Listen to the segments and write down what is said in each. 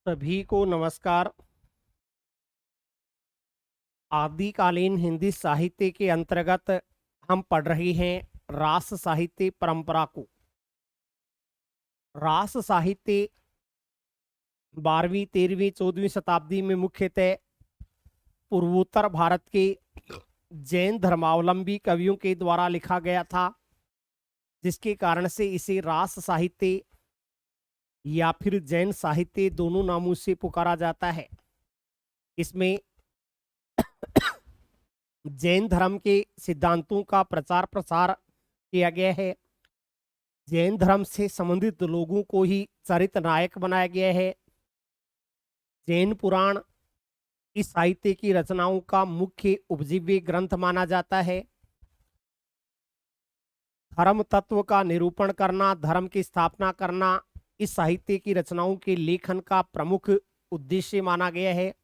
सभी को नमस्कार। आदिकालीन हिंदी साहित्य के अंतर्गत हम पढ़ रहे हैं रास साहित्य परंपरा को। रास साहित्य 12वीं 13वीं 14वीं शताब्दी में मुख्यतः पूर्वोत्तर भारत के जैन धर्मावलंबी कवियों के द्वारा लिखा गया था, जिसके कारण से इसे रास साहित्य या फिर जैन साहित्य दोनों नामों से पुकारा जाता है। इसमें जैन धर्म के सिद्धांतों का प्रचार प्रसार किया गया है। जैन धर्म से संबंधित लोगों को ही चरित्र नायक बनाया गया है। जैन पुराण इस साहित्य की रचनाओं का मुख्य उपजीव्य ग्रंथ माना जाता है। धर्म तत्व का निरूपण करना, धर्म की स्थापना करना इस साहित्य की रचनाओं के लेखन का प्रमुख उद्देश्य माना गया है।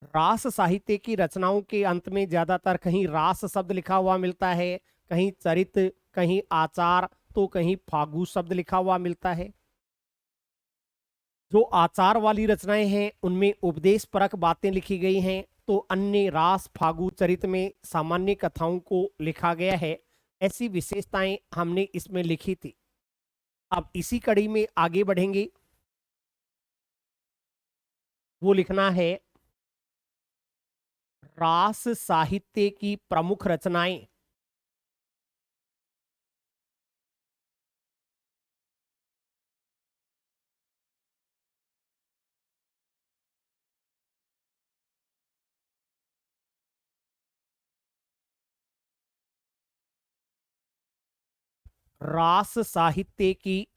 रास साहित्य की रचनाओं के अंत में ज्यादातर कहीं रास शब्द लिखा हुआ मिलता है, कहीं चरित्र, कहीं आचार, तो कहीं फागु शब्द लिखा हुआ मिलता है। जो आचार वाली रचनाएं हैं उनमें उपदेश परक बातें लिखी गई हैं, तो अन्य रास फागु चरित्र में सामान्य कथाओं को लिखा गया है। ऐसी विशेषताएं हमने इसमें लिखी थी। अब इसी कड़ी में आगे बढ़ेंगे। वो लिखना है रास साहित्य की प्रमुख रचनाएं। रास साहित्य की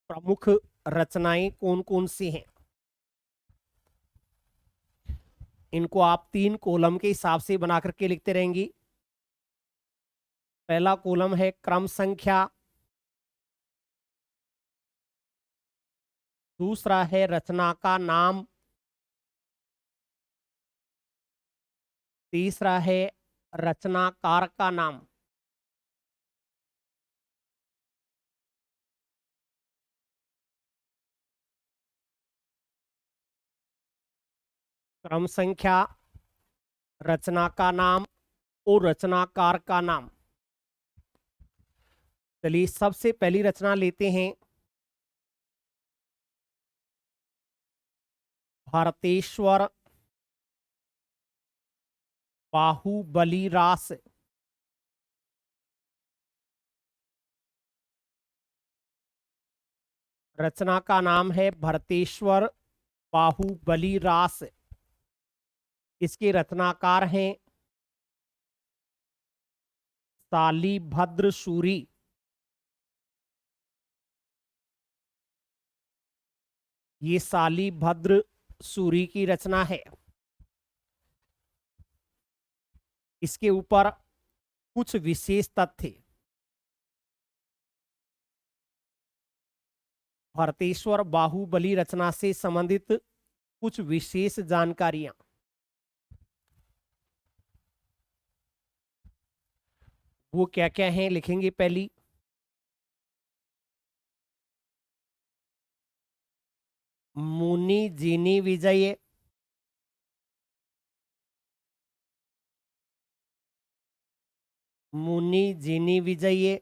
प्रमुख रचनाएं कौन कौन सी हैं, इनको आप 3 कॉलम के हिसाब से बना करके लिखते रहेंगी। पहला कॉलम है क्रम संख्या, दूसरा है रचना का नाम, तीसरा है रचनाकार का नाम। क्रम संख्या, रचना का नाम और रचनाकार का नाम। चलिए सबसे पहली रचना लेते हैं। भारतेश्वर बाहुबली रास। रचना का नाम है भरतेश्वर बाहुबली रास। इसके रचनाकार हैं शालीभद्र सूरी। ये शालीभद्र सूरी की रचना है। इसके ऊपर कुछ विशेष तथ्य। भरतेश्वर बाहुबली रचना से संबंधित कुछ विशेष जानकारियां। वो क्या क्या हैं लिखेंगे। पहली, मुनि जिनी विजय। मुनि जिनी विजय।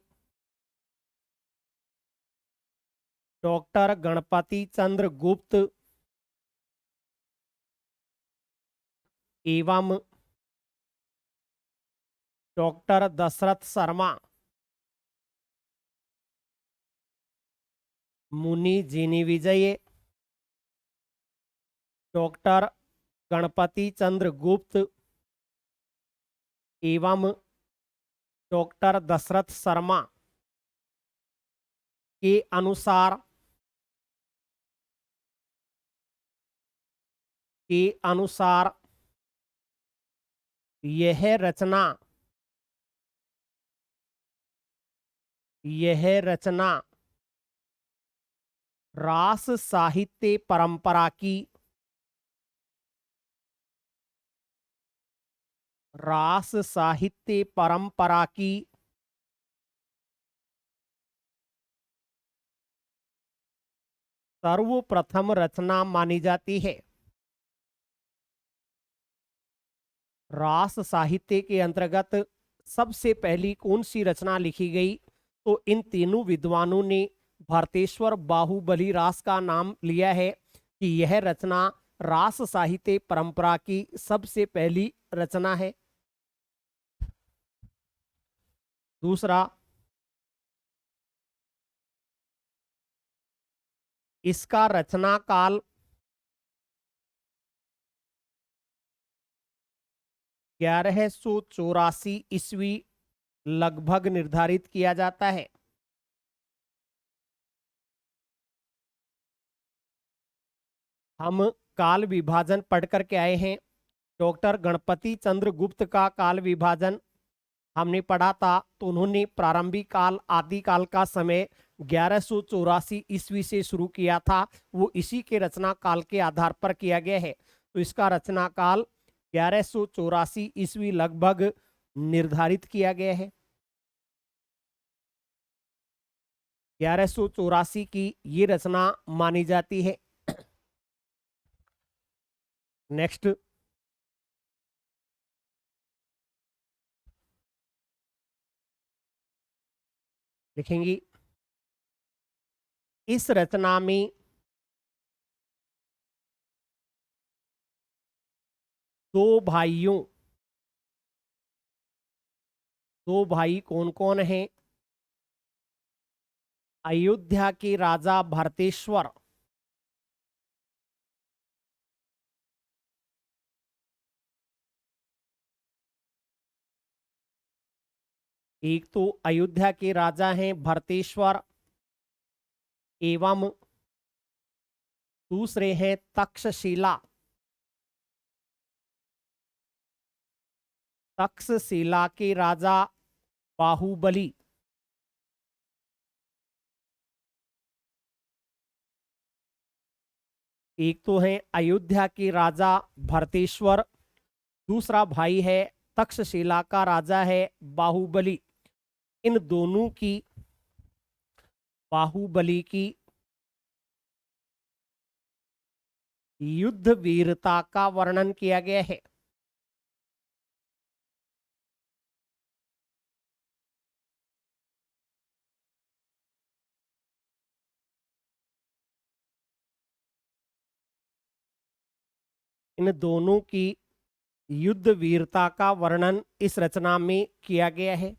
डॉक्टर गणपति चंद्र गुप्त एवं डॉक्टर दशरथ शर्मा। मुनि जिनी विजय, डॉक्टर गणपति चंद्र गुप्त एवं डॉक्टर दशरथ शर्मा के अनुसार यह रचना रास साहित्य परंपरा की सर्वप्रथम रचना मानी जाती है। रास साहित्य के अंतर्गत सबसे पहली कौन सी रचना लिखी गई? तो इन तीनों विद्वानों ने भारतेश्वर बाहुबली रास का नाम लिया है कि यह रचना रास साहित्य परंपरा की सबसे पहली रचना है। दूसरा, इसका रचना काल 1184 ईस्वी लगभग निर्धारित किया जाता है। हम काल विभाजन पढ़ करके आए हैं। डॉक्टर गणपति चंद्र गुप्त का काल विभाजन हमने पढ़ा था, तो उन्होंने प्रारंभिक काल आदिकाल का समय 1184 ईस्वी से शुरू किया था। वो इसी के रचना काल के आधार पर किया गया है। तो इसका रचना काल 1184 ईस्वी लगभग निर्धारित किया गया है। 1184 की ये रचना मानी जाती है। नेक्स्ट, लिखेंगी इस रचना में दो भाई कौन कौन हैं? अयोध्या के राजा भरतेश्वर, एक तो अयोध्या के राजा हैं भरतेश्वर, एवं दूसरे हैं तक्षशिला। तक्षशिला के राजा बाहुबली। एक तो है अयोध्या के राजा भरतेश्वर, दूसरा भाई है तक्षशिला का राजा है बाहुबली। इन दोनों की, बाहुबली की युद्ध वीरता का वर्णन किया गया है। इन दोनों की युद्ध वीरता का वर्णन इस रचना में किया गया है।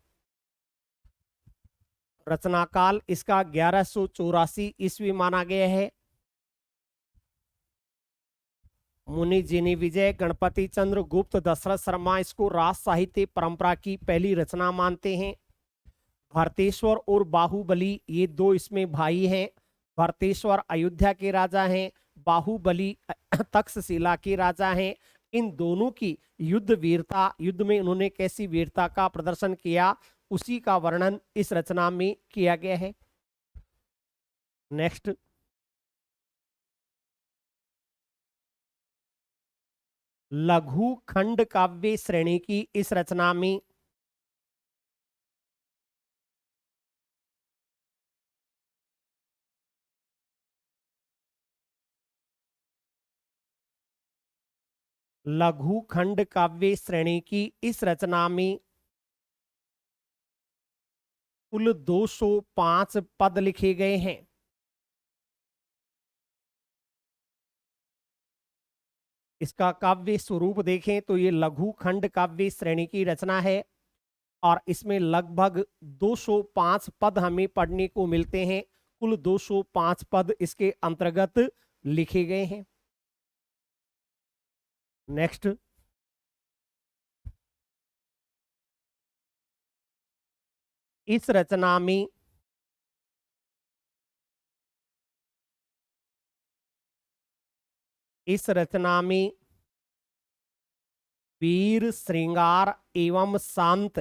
रचना काल इसका 1184 ईस्वी माना गया है। मुनि जिनी विजय, गणपति चंद्र गुप्त, दशरथ शर्मा इसको रास साहित्य परंपरा की पहली रचना मानते हैं। भरतेश्वर और बाहुबली ये दो इसमें भाई हैं। भरतेश्वर अयोध्या के राजा हैं, बाहुबली तक्षशिला के राजा हैं। इन दोनों की युद्ध वीरता, युद्ध में उन्होंने कैसी वीरता का प्रदर्शन किया, उसी का वर्णन इस रचना में किया गया है। नेक्स्ट, लघु खंड काव्य श्रेणी की इस रचना में लघु खंड काव्य श्रेणी की इस रचना में कुल 205 पद लिखे गए हैं। इसका काव्य स्वरूप देखें तो ये लघु खंड काव्य श्रेणी की रचना है और इसमें लगभग 205 पद हमें पढ़ने को मिलते हैं। कुल 205 पद इसके अंतर्गत लिखे गए हैं। नेक्स्ट, इस रचना में वीर श्रृंगार एवं शांत,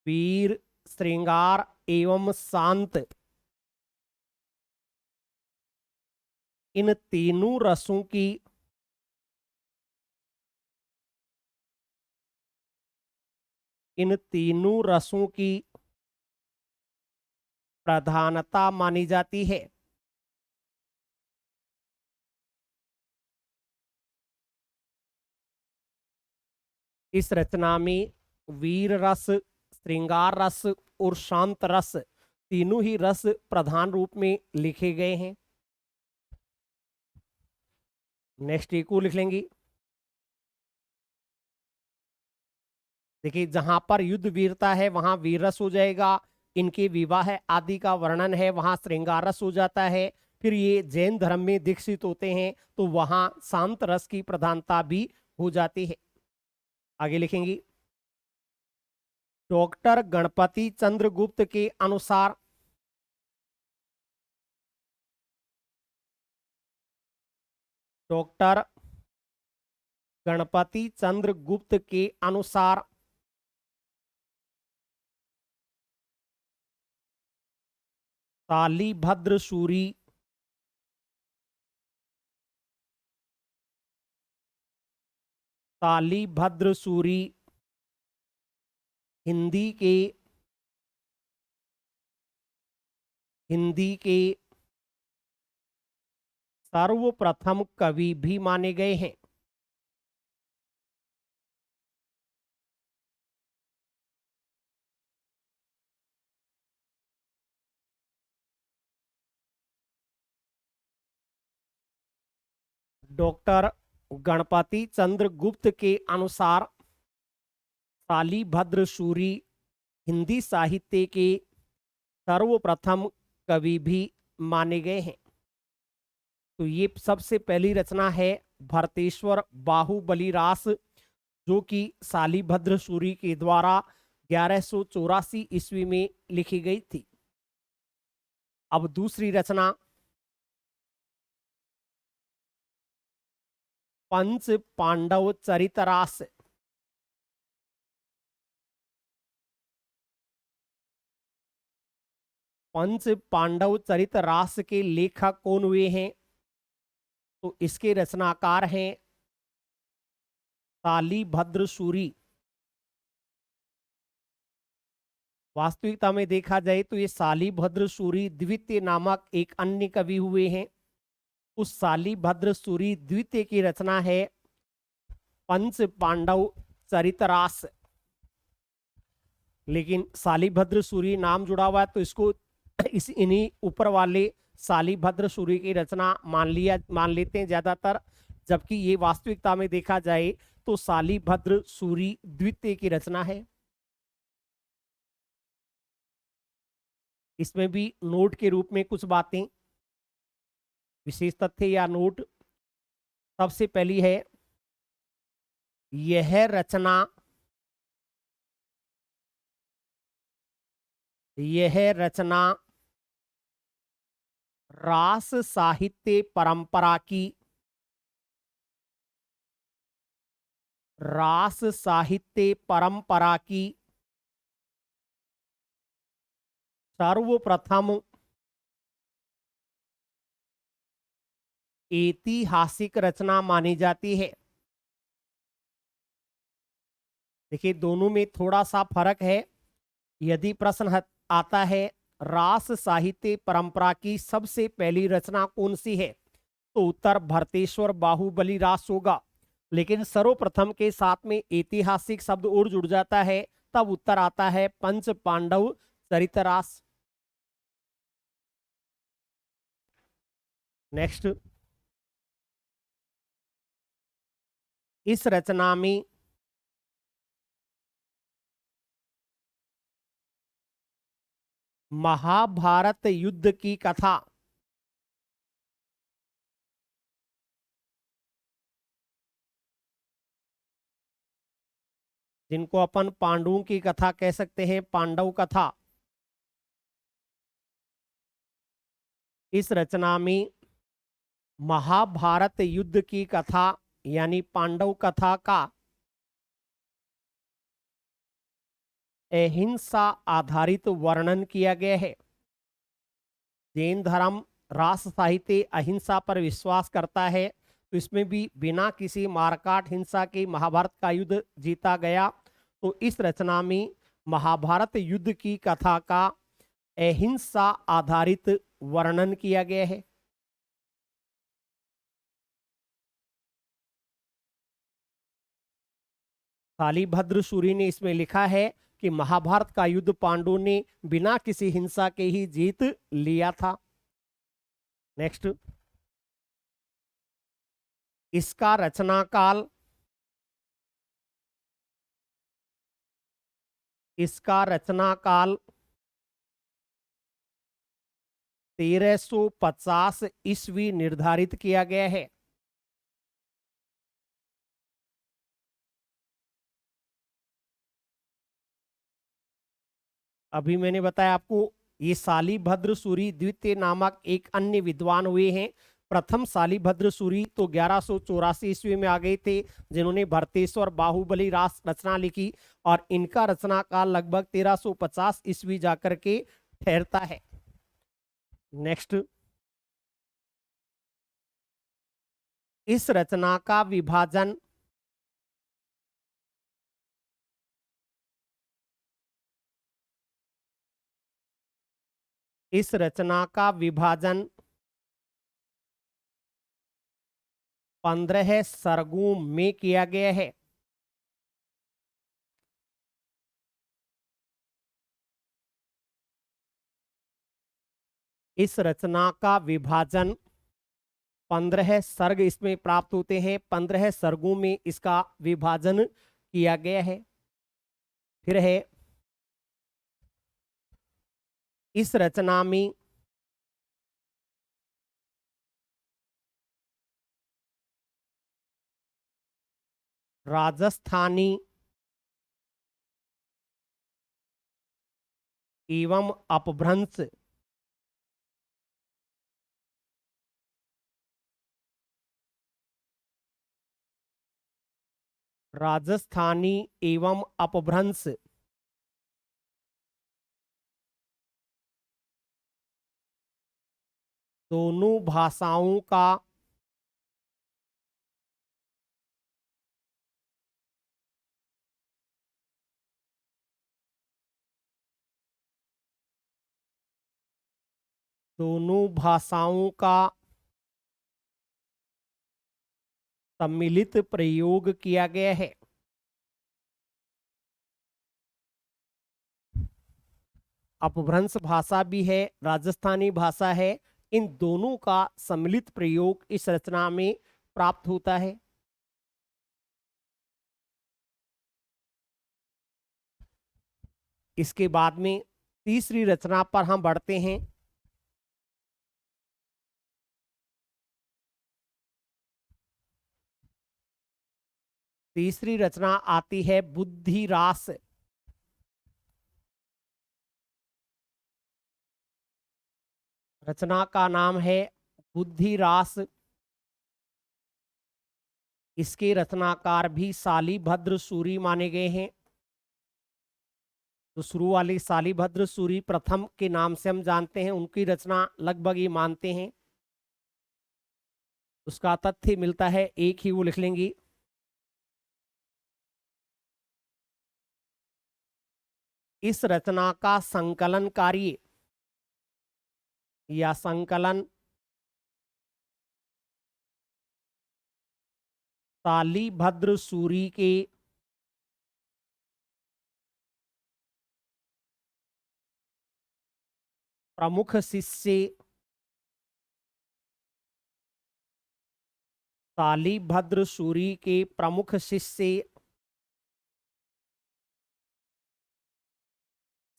वीर श्रृंगार एवं शांत इन तीनों रसों की प्रधानता मानी जाती है। इस रचना में वीर रस, श्रृंगार रस और शांत रस तीनों ही रस प्रधान रूप में लिखे गए हैं। नेक्स्ट एक को लिख लेंगे। देखिए, जहां पर युद्ध वीरता है वहां वीर रस हो जाएगा, इनके विवाह आदि का वर्णन है वहां श्रृंगार रस हो जाता है। फिर ये जैन धर्म में दीक्षित होते हैं तो वहां शांत रस की प्रधानता भी हो जाती है। आगे लिखेंगे, डॉक्टर गणपति चंद्रगुप्त के अनुसार डॉक्टर गणपति चंद्रगुप्त के अनुसार शालीभद्र सूरी शालीभद्र सूरी हिंदी के सर्वप्रथम कवि भी माने गए हैं। डॉक्टर गणपति चंद्रगुप्त के अनुसार शालीभद्र सूरी हिंदी साहित्य के सर्वप्रथम कवि भी माने गए हैं। तो ये सबसे पहली रचना है भरतेश्वर बाहुबली रास, जो कि शालीभद्र सूरी के द्वारा 1184 ईस्वी में लिखी गई थी। अब दूसरी रचना पंच पांडव चरितरास। पंच पांडव चरितरास के लेखक कौन हुए हैं? तो इसके रचनाकार हैं शालीभद्र सूरी। वास्तविकता में देखा जाए तो ये शालीभद्र सूरी द्वितीय नामक एक अन्य कवि हुए हैं। उस शालीभद्र सूरी द्वितीय की रचना है पंच पांडव चरितरास। लेकिन शालीभद्र सूरी नाम जुड़ा हुआ है तो इसको इन्हीं ऊपर वाले शालीभद्र सूरी की रचना मान लेते हैं ज्यादातर, जबकि ये वास्तविकता में देखा जाए तो शालीभद्र सूरी द्वितीय की रचना है। इसमें भी नोट के रूप में कुछ बातें, विशेष तथ्य या नोट। सबसे पहली है, यह रचना रास साहित्य परंपरा की सर्वप्रथम ऐतिहासिक रचना मानी जाती है। देखिए, दोनों में थोड़ा सा फर्क है। यदि प्रश्न आता है रास साहित्य परंपरा की सबसे पहली रचना कौन सी है, तो उत्तर भरतेश्वर बाहुबली रास होगा। लेकिन सर्वप्रथम के साथ में ऐतिहासिक शब्द और जुड़ जाता है, तब उत्तर आता है पंच पांडव चरितरास। नेक्स्ट, इस रचना में महाभारत युद्ध की कथा जिनको अपन पांडवों की कथा कह सकते हैं, पांडव कथा, इस रचना में महाभारत युद्ध की कथा यानी पांडव कथा का अहिंसा आधारित वर्णन किया गया है। जैन धर्म रास साहित्य अहिंसा पर विश्वास करता है, तो इसमें भी बिना किसी मारकाट हिंसा के महाभारत का युद्ध जीता गया। तो इस रचना में महाभारत युद्ध की कथा का अहिंसा आधारित वर्णन किया गया है। शालिभद्र सूरी ने इसमें लिखा है कि महाभारत का युद्ध पांडवों ने बिना किसी हिंसा के ही जीत लिया था। नेक्स्ट, इसका रचना काल, इसका रचना काल 1350 ईस्वी निर्धारित किया गया है। अभी मैंने बताया आपको, ये शालिभद्र सूरी द्वितीय नामक एक अन्य विद्वान हुए हैं। प्रथम शालिभद्र सूरी तो 1184 ईस्वी में आ गए थे, जिन्होंने भरतेश्वर बाहुबली रास रचना लिखी, और इनका रचना काल लगभग 1350 ईस्वी जाकर के ठहरता है। नेक्स्ट, इस रचना का विभाजन इस रचना का विभाजन 15 सर्गों में किया गया है। इस रचना का विभाजन 15 सर्ग इसमें प्राप्त होते हैं। 15 सर्गों में इसका विभाजन किया गया है। फिर है, इस रचना में राजस्थानी एवं अपभ्रंश राजस्थानी एवं अपभ्रंश दोनों भाषाओं का दोनों भाषाओं का सम्मिलित प्रयोग किया गया है। अपभ्रंश भाषा भी है, राजस्थानी भाषा है, इन दोनों का सम्मिलित प्रयोग इस रचना में प्राप्त होता है। इसके बाद में तीसरी रचना पर हम बढ़ते हैं। तीसरी रचना आती है बुद्धिरास। रचना का नाम है बुद्धिरास। इसके रचनाकार भी शालिभद्र सूरी माने गए हैं। तो शुरू वाली शालिभद्र सूरी प्रथम के नाम से हम जानते हैं, उनकी रचना लगभग ये मानते हैं। उसका तथ्य मिलता है, एक ही वो लिख लेंगे। इस रचना का संकलन कार्य या संकलन शालिभद्र सूरी के प्रमुख शिष्य शालिभद्र सूरी के प्रमुख शिष्य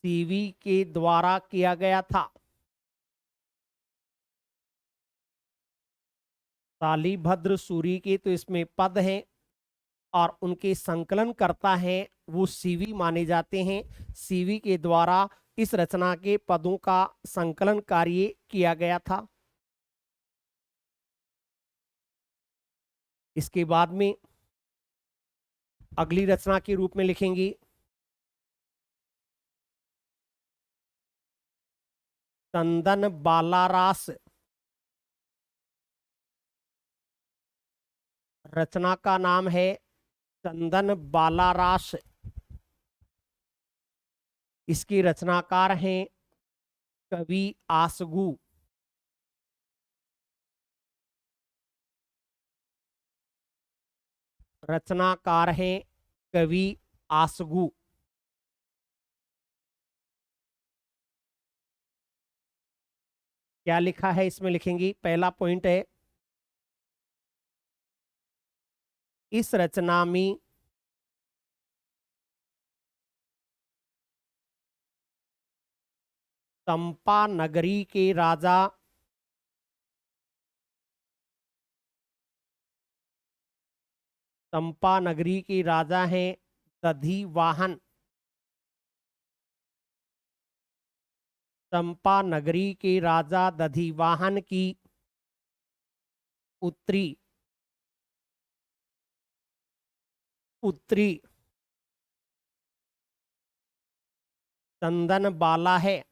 सीवी के द्वारा किया गया था। शालिभद्र सूरी के तो इसमें पद हैं, और उनके संकलन करता है वो सीवी माने जाते हैं। सीवी के द्वारा इस रचना के पदों का संकलन कार्य किया गया था। इसके बाद में अगली रचना के रूप में लिखेंगे चंदन बालारास। रचना का नाम है चंदन बालारास। इसके रचनाकार हैं कवि आसगु। रचनाकार हैं कवि आसगु। क्या लिखा है इसमें लिखेंगी। पहला पॉइंट है, इस रचना में चंपा नगरी के राजा चंपा नगरी के राजा हैं दधिवाहन। चंपा नगरी के राजा दधिवाहन की पुत्री पुत्री चंदन बाला है।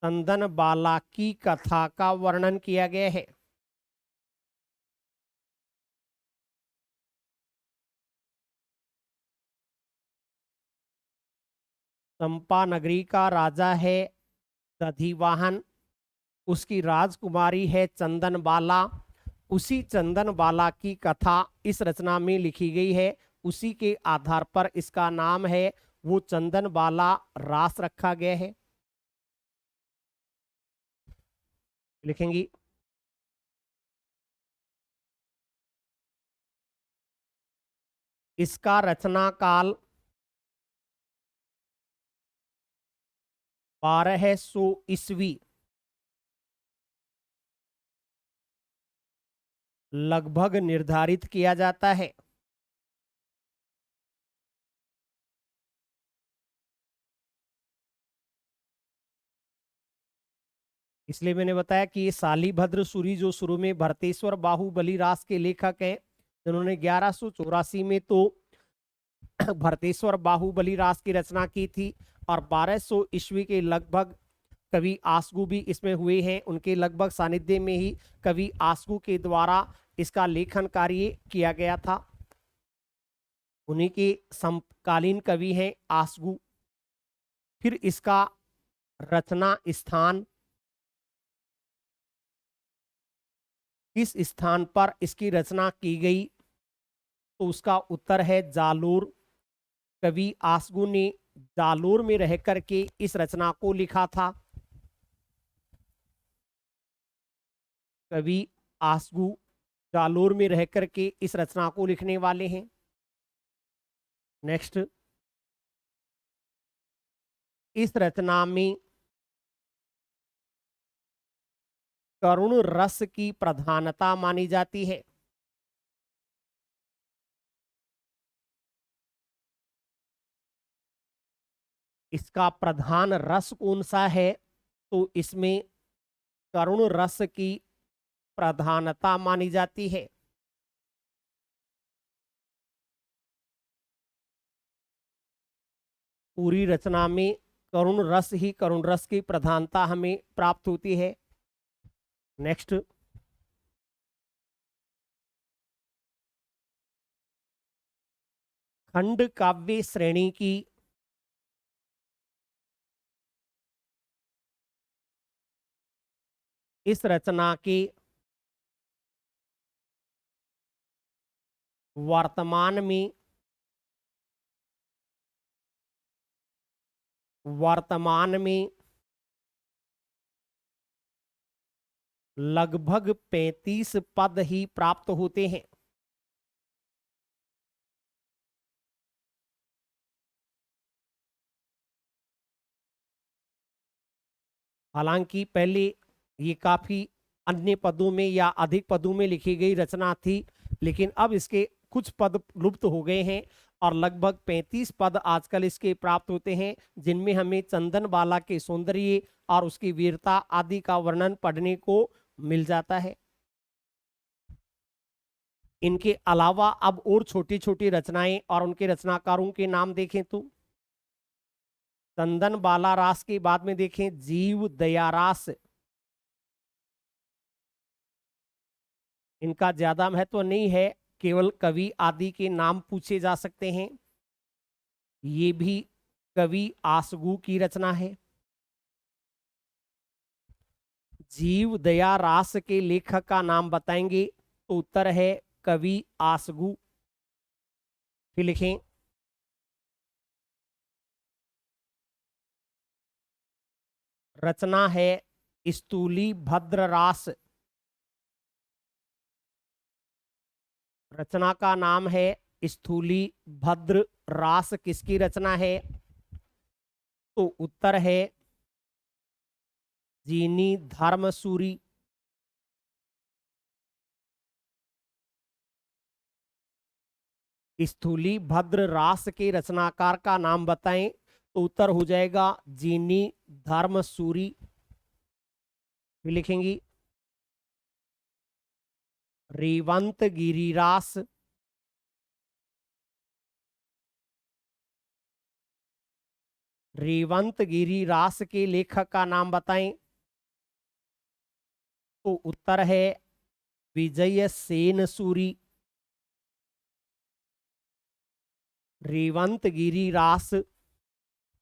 चंदन बाला की कथा का वर्णन किया गया है। चंपा नगरी का राजा है दधिवाहन, उसकी राजकुमारी है चंदन बाला। उसी चंदन बाला की कथा इस रचना में लिखी गई है। उसी के आधार पर इसका नाम है वो चंदन बाला रास रखा गया है। लिखेंगी। इसका रचना काल 1200 ईस्वी लगभग निर्धारित किया जाता है। इसलिए मैंने बताया कि ये शालीभद्र सूरी जो शुरू में भरतेश्वर बाहुबली रास के लेखक हैं, जिन्होंने 1184 में तो भरतेश्वर बाहुबली रास की रचना की थी, और 1200 ईस्वी के लगभग कवि आसगु भी इसमें हुए हैं। उनके लगभग सानिध्य में ही कवि आसगु के द्वारा इसका लेखन कार्य किया गया था। उन्हीं के समकालीन कवि हैं आसगु। फिर इसका रचना स्थान, किस स्थान पर इसकी रचना की गई, तो उसका उत्तर है जालोर। कवि आसगु ने जालोर में रह करके इस रचना को लिखा था। कवि आसगु जालोर में रह करके इस रचना को लिखने वाले हैं। नेक्स्ट, इस रचना में करुण रस की प्रधानता मानी जाती है। इसका प्रधान रस कौन सा है, तो इसमें करुण रस की प्रधानता मानी जाती है। पूरी रचना में करुण रस की प्रधानता हमें प्राप्त होती है। नेक्स्ट, खंड काव्य श्रेणी की इस रचना के वर्तमान में लगभग 35 पद ही प्राप्त होते हैं। हालांकि पहले ये काफी अन्य पदों में या अधिक पदों में लिखी गई रचना थी, लेकिन अब इसके कुछ पद लुप्त हो गए हैं और लगभग 35 पद आजकल इसके प्राप्त होते हैं, जिनमें हमें चंदन बाला के सौंदर्य और उसकी वीरता आदि का वर्णन पढ़ने को मिल जाता है। इनके अलावा अब और छोटी छोटी रचनाएं और उनके रचनाकारों के नाम देखें तो चंदन बाला रास के बाद में देखें जीव दया रास। इनका ज्यादा महत्व नहीं है, केवल कवि आदि के नाम पूछे जा सकते हैं। ये भी कवि आसगु की रचना है। जीव दया रास के लेखक का नाम बताएंगे तो उत्तर है कवि आसगु। फिर लिखें रचना है स्थूली भद्र रास। रचना का नाम है स्थूली भद्र रास, किसकी रचना है? तो उत्तर है जीनी धर्मसूरी। स्थूली भद्र रास के रचनाकार का नाम बताएं तो उत्तर हो जाएगा जीनी धर्मसूरी। फिर लिखेंगी रेवंत गिरिरास। रेवंत गिरिरास के लेखक का नाम बताएं तो उत्तर है विजय सेन सूरी। रेवंत गिरिरास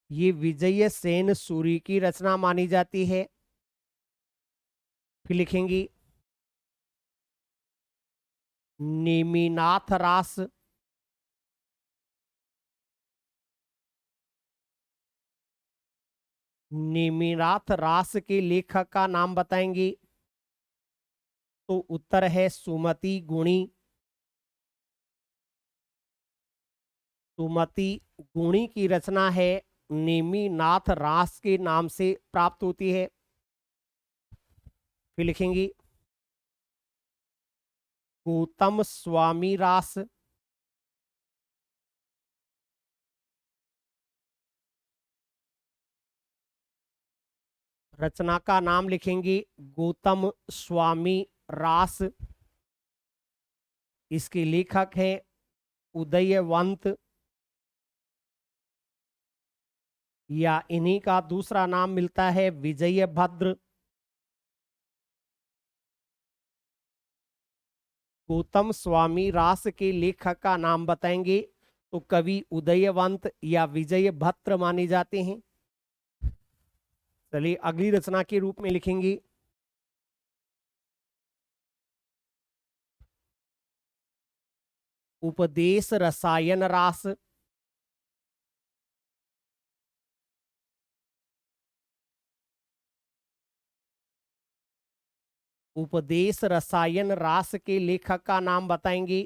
ये विजय सेन सूरी की रचना मानी जाती है। फिर लिखेंगी नेमिनाथ रास। नेमिनाथ रास के लेखक का नाम बताएंगी तो उत्तर है सुमति गुणी। सुमति गुणी की रचना है नेमिनाथ रास के नाम से प्राप्त होती है। फिर लिखेंगी गौतम स्वामी रास। रचना का नाम लिखेंगे गौतम स्वामी रास। इसके लेखक हैं उदयवंत, या इन्हीं का दूसरा नाम मिलता है विजय भद्र। गौतम स्वामी रास के लेखक का नाम बताएंगे तो कवि उदयवंत या विजय भद्र माने जाते हैं। चलिए अगली रचना के रूप में लिखेंगे उपदेश रसायन रास। उपदेश रसायन रास के लेखक का नाम बताएंगे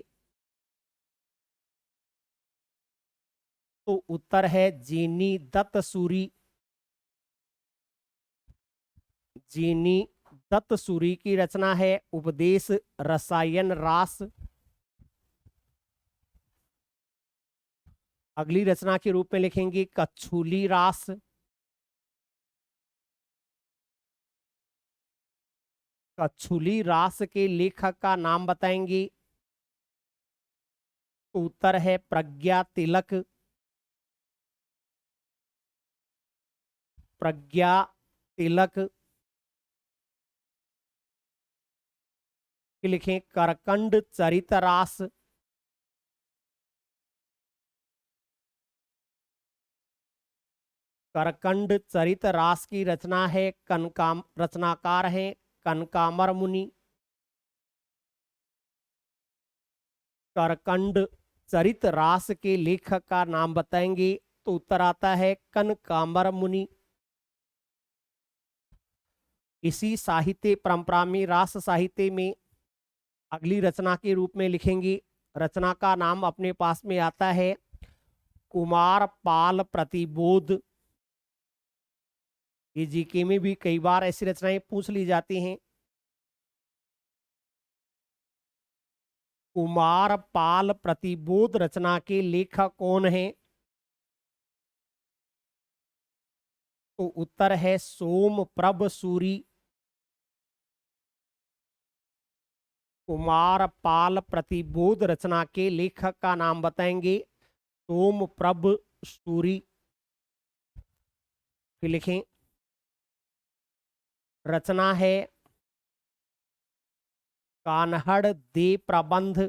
तो उत्तर है जीनी दत्त सूरी। जीनी दत्त सूरी की रचना है उपदेश रसायन रास। अगली रचना के रूप में लिखेंगे कच्छूली रास। कच्छूली रास के लेखक का नाम बताएंगे तो उत्तर है प्रज्ञा तिलक। प्रज्ञा तिलक। लिखें करकंड चरित रास। करकंड चरित रास की रचना है कनकाम रचनाकार हैं कनकामर मुनि। करकंड चरित रास के लेखक का नाम बताएंगे तो उत्तर आता है कनकामर मुनि। इसी साहित्य परंपरा में रास साहित्य में अगली रचना के रूप में लिखेंगे। रचना का नाम अपने पास में आता है कुमार पाल प्रतिबोध। ये जीके में भी कई बार ऐसी रचनाएं पूछ ली जाती हैं। कुमार पाल प्रतिबोध रचना के लेखक कौन हैं? तो उत्तर है सोम प्रभ सूरी। कुमार पाल प्रतिबोध रचना के लेखक का नाम बताएंगे सोम प्रभ सूरी। फिर लिखें रचना है कान्हड़ दे प्रबंध।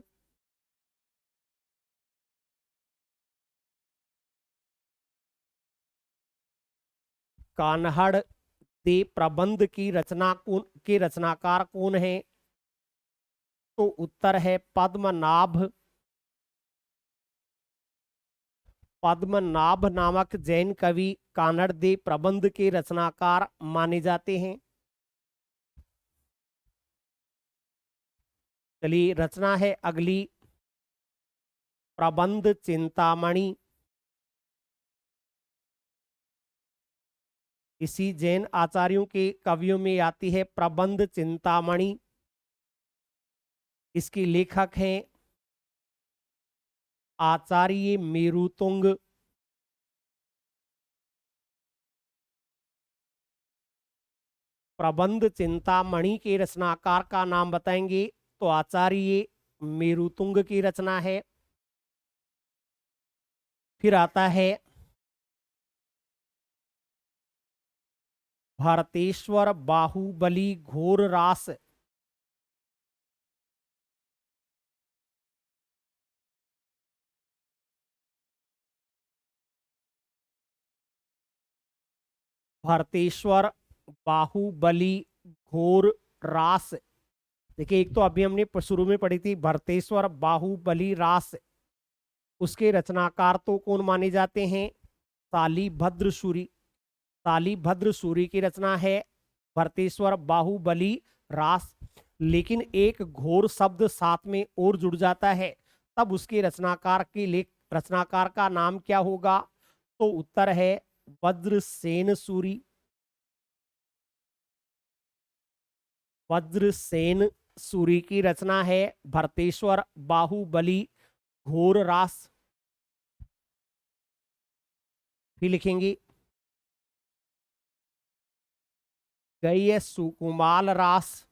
कान्हड़ दे प्रबंध की रचना कौन के रचनाकार कौन है? तो उत्तर है पद्मनाभ। पद्मनाभ नामक जैन कवि कानड़ दे प्रबंध के रचनाकार माने जाते हैं। चलिए, रचना है अगली, प्रबंध चिंतामणि। इसी जैन आचार्यों के कवियों में आती है प्रबंध चिंतामणि। इसकी लेखक हैं आचार्य मेरुतुंग। प्रबंध चिंतामणि के रचनाकार का नाम बताएंगे तो आचार्य मेरुतुंग की रचना है। फिर आता है भरतेश्वर बाहुबली घोर रास। भरतेश्वर बाहुबली घोर रास। देखिए, एक तो अभी हमने शुरू में पढ़ी थी भरतेश्वर बाहुबली रास, उसके रचनाकार तो कौन माने जाते हैं? शालिभद्र सूरी। शालिभद्र सूरी की रचना है भरतेश्वर बाहुबली रास। लेकिन एक घोर शब्द साथ में और जुड़ जाता है, तब उसके रचनाकार का नाम क्या होगा? तो उत्तर है वज्रसेन सूरी। वज्रसेन सूरी की रचना है भरतेश्वर बाहुबली घोर रास। फिर लिखेंगे गई सुकुमाल रास।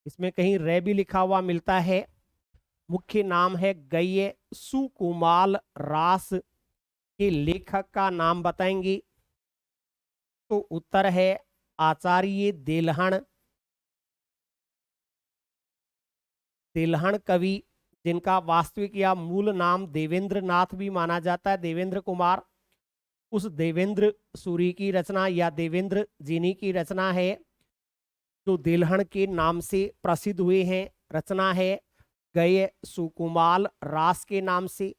इसमें कहीं रे भी लिखा हुआ मिलता है। मुख्य नाम है गई सुकुमाल रास। के लेखक का नाम बताएंगे तो उत्तर है आचार्य देलहण। देलहण कवि, जिनका वास्तविक या मूल नाम देवेंद्र नाथ भी माना जाता है, देवेंद्र कुमार, उस देवेंद्र सूरी की रचना या देवेंद्र जीनी की रचना है जो देलहण के नाम से प्रसिद्ध हुए हैं। रचना है गए सुकुमाल रास के नाम से।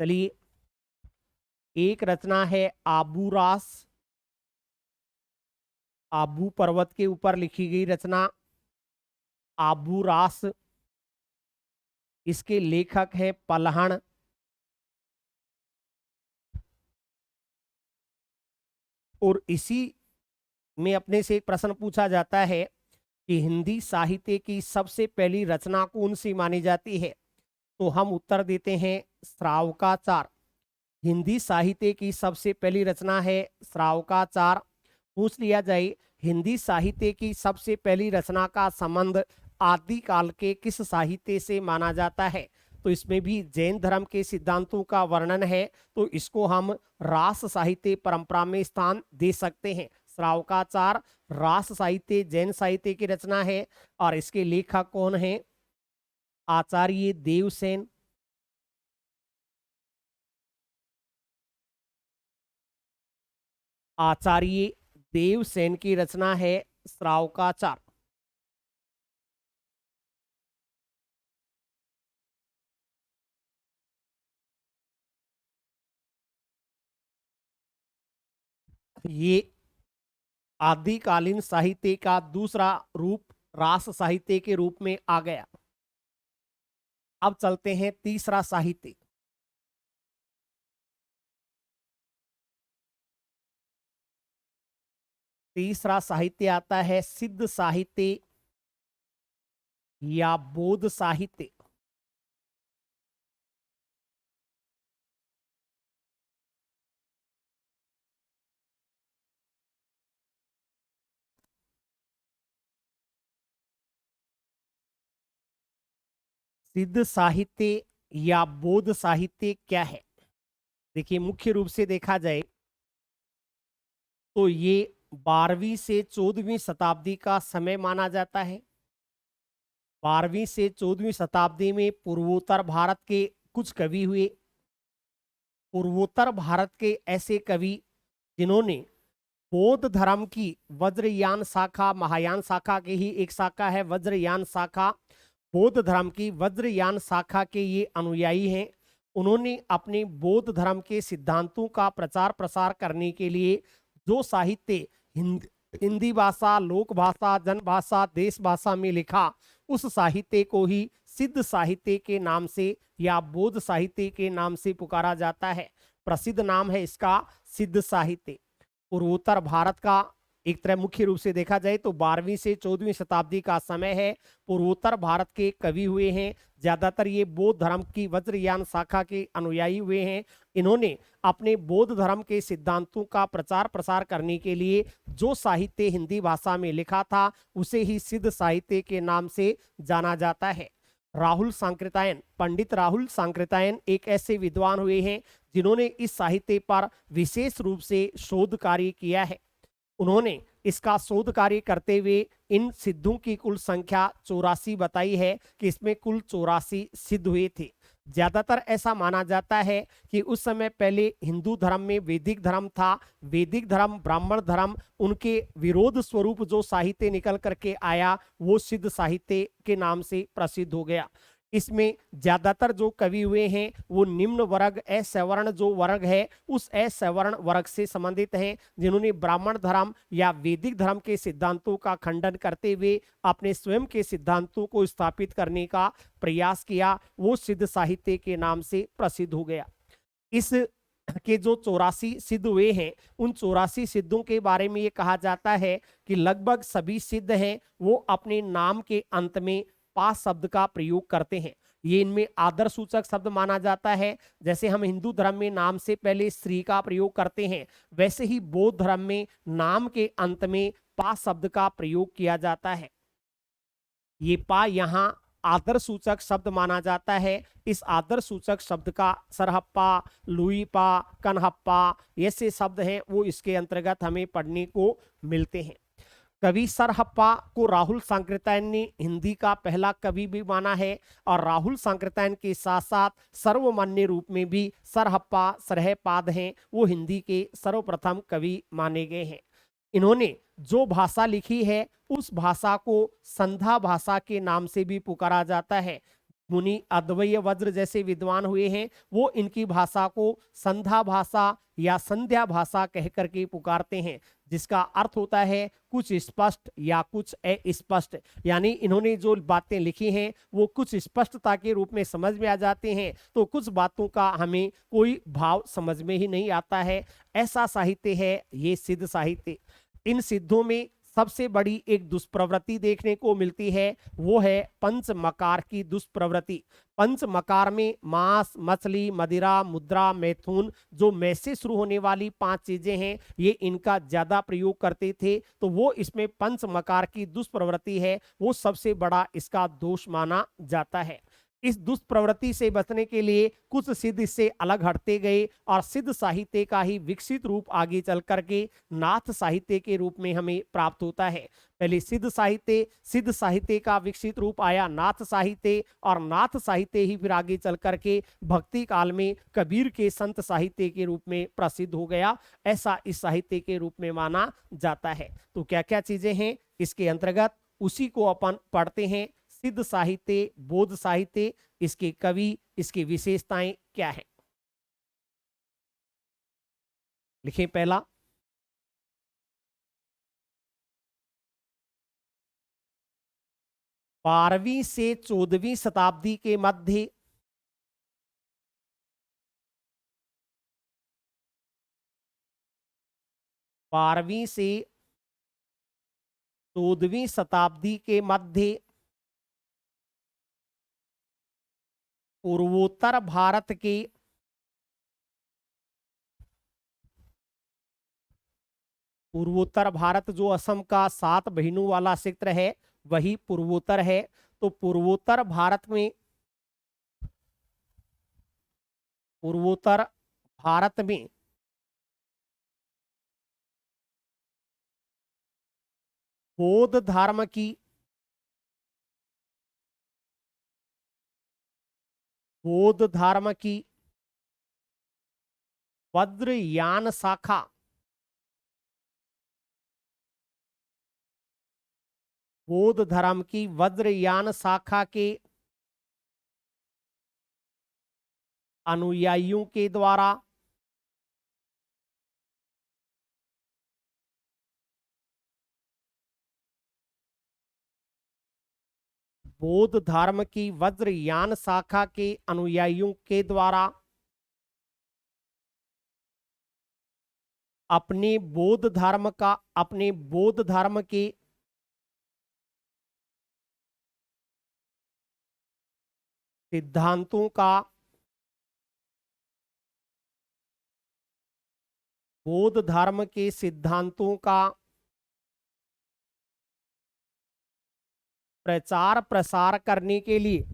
चलिए, एक रचना है आबू रास। आबू पर्वत के ऊपर लिखी गई रचना आबू रास। इसके लेखक है पलहण। और इसी में अपने से एक प्रश्न पूछा जाता है कि हिंदी साहित्य की सबसे पहली रचना कौन सी मानी जाती है? तो हम उत्तर देते हैं श्रावकाचार। हिंदी साहित्य की सबसे पहली रचना है श्रावकाचार। पूछ लिया जाए हिंदी साहित्य की सबसे पहली रचना का संबंध आदिकाल के किस साहित्य से माना जाता है? तो इसमें भी जैन धर्म के सिद्धांतों का वर्णन है, तो इसको हम रास साहित्य परंपरा में स्थान दे सकते हैं। श्रावकाचार रास साहित्य जैन साहित्य की रचना है और इसके लेखक कौन है? आचार्य देवसेन। आचार्य देवसेन की रचना है श्रावकाचार। ये आदिकालीन साहित्य का दूसरा रूप रास साहित्य के रूप में आ गया। अब चलते हैं तीसरा साहित्य। तीसरा साहित्य आता है सिद्ध साहित्य या बौद्ध साहित्य। सिद्ध साहित्य या बौद्ध साहित्य क्या है? देखिए, मुख्य रूप से देखा जाए तो ये 12वीं से 14वीं शताब्दी का समय माना जाता है। 12वीं से 14वीं शताब्दी में पूर्वोत्तर भारत के कुछ कवि हुए पूर्वोत्तर भारत के ऐसे कवि जिन्होंने बौद्ध धर्म की वज्रयान शाखा, महायान शाखा की ही एक शाखा है वज्रयान शाखा, बौद्ध धर्म की वज्रयान शाखा के ये अनुयायी हैं। उन्होंने अपने बौद्ध धर्म के सिद्धांतों का प्रचार प्रसार करने के लिए जो साहित्य हिंदी भाषा, लोक भाषा, जन भाषा, देश भाषा में लिखा, उस साहित्य को ही सिद्ध साहित्य के नाम से या बौद्ध साहित्य के नाम से पुकारा जाता है। प्रसिद्ध नाम है इसका सिद्ध साहित्य। पूर्वोत्तर भारत का एक तरह मुख्य रूप से देखा जाए तो 12वीं से 14वीं शताब्दी का समय है। पूर्वोत्तर भारत के कवि हुए हैं, ज्यादातर ये बौद्ध धर्म की वज्रयान शाखा के अनुयायी हुए हैं। इन्होंने अपने बौद्ध धर्म के सिद्धांतों का प्रचार प्रसार करने के लिए जो साहित्य हिंदी भाषा में लिखा था उसे ही सिद्ध साहित्य के नाम से जाना जाता है। राहुल सांकृत्यायन, पंडित राहुल सांकृत्यायन एक ऐसे विद्वान हुए हैं जिन्होंने इस साहित्य पर विशेष रूप से शोध कार्य किया है। उन्होंने इसका शोध कार्य करते हुए इन सिद्धों की कुल संख्या 84 बताई है कि इसमें कुल 84 सिद्ध हुए थे। ज्यादातर ऐसा माना जाता है कि उस समय पहले हिंदू धर्म में वैदिक धर्म था, वैदिक धर्म ब्राह्मण धर्म, उनके विरोध स्वरूप जो साहित्य निकल करके आया वो सिद्ध साहित्य के नाम से प्रसिद्ध हो गया। इसमें ज्यादातर जो कवि हुए हैं वो निम्न वर्ग असवर्ण जो वर्ग है उस असवर्ण वर्ग से संबंधित हैं, जिन्होंने ब्राह्मण धर्म या वैदिक धर्म के सिद्धांतों का खंडन करते हुए अपने स्वयं के सिद्धांतों को स्थापित करने का प्रयास किया। वो सिद्ध साहित्य के नाम से प्रसिद्ध हो गया। इस के जो 84 सिद्ध हुए हैं उन 84 सिद्धों के बारे में ये कहा जाता है कि लगभग सभी सिद्ध हैं वो अपने नाम के अंत में पा शब्द का प्रयोग करते हैं। ये इनमें आदर सूचक शब्द माना जाता है। जैसे हम हिंदू धर्म में नाम से पहले श्री का प्रयोग करते हैं, वैसे ही बौद्ध धर्म में नाम के अंत में पा शब्द का प्रयोग किया जाता है। ये पा यहाँ आदर सूचक शब्द माना जाता है। इस आदर सूचक शब्द का सरहप्पा, लुईपा, कन्हप्पा ऐसे शब्द हैं वो इसके अंतर्गत हमें पढ़ने को मिलते हैं। कवि सरहप्पा को राहुल सांकृत्यायन ने हिंदी का पहला कवि भी माना है और राहुल सांकृत्यायन के साथ साथ सर्वमान्य रूप में भी सरहप्पा सरहपाद हैं वो हिंदी के सर्वप्रथम कवि माने गए हैं। इन्होंने जो भाषा लिखी है उस भाषा को संध्या भाषा के नाम से भी पुकारा जाता है। मुनि अद्वैय वज्र जैसे विद्वान हुए हैं वो इनकी भाषा को संध्या भाषा या संध्या भाषा कहकर के पुकारते हैं, जिसका अर्थ होता है कुछ स्पष्ट या कुछ अस्पष्ट। यानी इन्होंने जो बातें लिखी हैं वो कुछ स्पष्टता के रूप में समझ में आ जाते हैं तो कुछ बातों का हमें कोई भाव समझ में ही नहीं आता है। ऐसा साहित्य है ये सिद्ध साहित्य। इन सिद्धों में सबसे बड़ी एक दुष्प्रवृत्ति देखने को मिलती है वो है पंच मकार की दुष्प्रवृत्ति। पंच मकार में मांस, मछली, मदिरा, मुद्रा, मैथुन जो मैं से शुरू होने वाली 5 चीजें हैं ये इनका ज्यादा प्रयोग करते थे, तो वो इसमें पंच मकार की दुष्प्रवृत्ति है वो सबसे बड़ा इसका दोष माना जाता है। इस दुष्प्रवृत्ति से बचने के लिए कुछ सिद्ध इससे अलग हटते गए और सिद्ध साहित्य का ही विकसित रूप आगे चल करके नाथ साहित्य के रूप में हमें प्राप्त होता है। पहले सिद्ध साहित्य का विकसित रूप आया नाथ साहित्य, और नाथ साहित्य ही फिर आगे चल करके भक्ति काल में कबीर के संत साहित्य के रूप में प्रसिद्ध हो गया। ऐसा इस साहित्य के रूप में माना जाता है। तो क्या क्या चीजें हैं इसके अंतर्गत उसी को अपन पढ़ते हैं। सिद्ध साहित्य, बौद्ध साहित्य, इसके कवि, इसकी विशेषताएं क्या है। लिखें पहला, 12वीं से 14वीं शताब्दी के मध्य 12वीं से 14वीं शताब्दी के मध्य पूर्वोत्तर भारत के पूर्वोत्तर भारत जो असम का 7 बहिनों वाला क्षेत्र है वही पूर्वोत्तर है। तो पूर्वोत्तर भारत में बौद्ध धर्म की वज्रयान शाखा बौद्ध धर्म की वज्रयान शाखा के अनुयायियों के द्वारा बौद्ध धर्म की वज्रयान शाखा के अनुयायियों के द्वारा अपने बौद्ध धर्म के सिद्धांतों का बौद्ध धर्म के सिद्धांतों का प्रचार प्रसार करने के लिए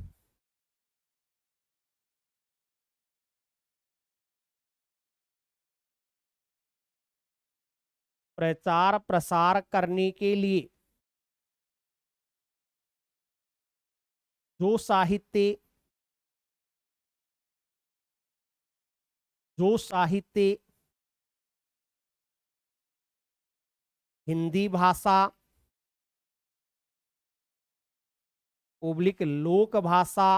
प्रचार प्रसार करने के लिए जो साहित्य हिंदी भाषा लोक भाषा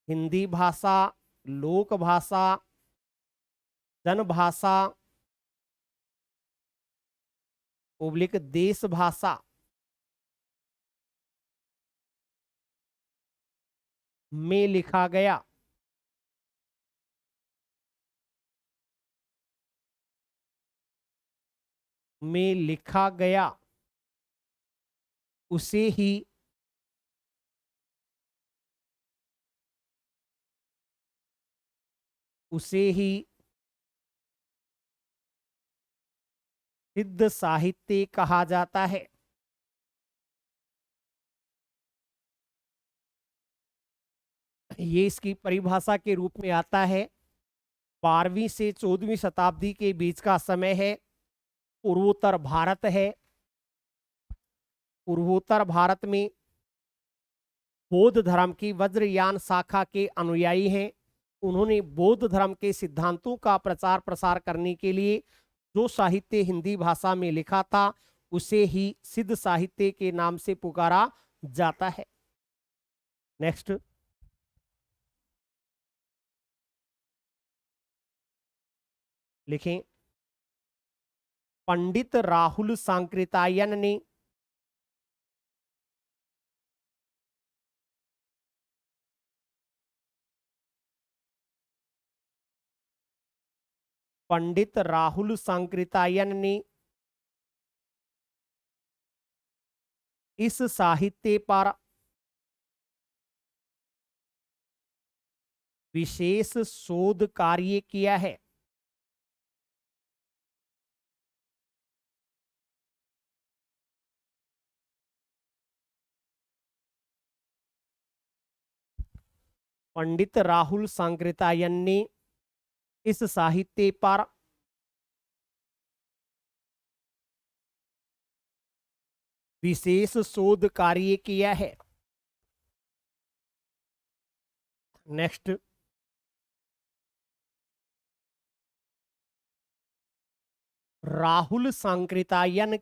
हिंदी भाषा लोक भाषा जनभाषा देश भाषा में लिखा गया उसे ही सिद्ध साहित्य कहा जाता है। ये इसकी परिभाषा के रूप में आता है। 12वीं से 14वीं शताब्दी के बीच का समय है। पूर्वोत्तर भारत है। पूर्वोत्तर भारत में बौद्ध धर्म की वज्रयान शाखा के अनुयायी हैं। उन्होंने बौद्ध धर्म के सिद्धांतों का प्रचार प्रसार करने के लिए जो साहित्य हिंदी भाषा में लिखा था उसे ही सिद्ध साहित्य के नाम से पुकारा जाता है। नेक्स्ट, लिखें, पंडित राहुल सांकृत्यायन ने इस साहित्य पर विशेष शोध कार्य किया है। पंडित राहुल सांकृत्यायन ने इस साहित्य पर विशेष शोध कार्य किया है। नेक्स्ट, राहुल सांकृत्यायन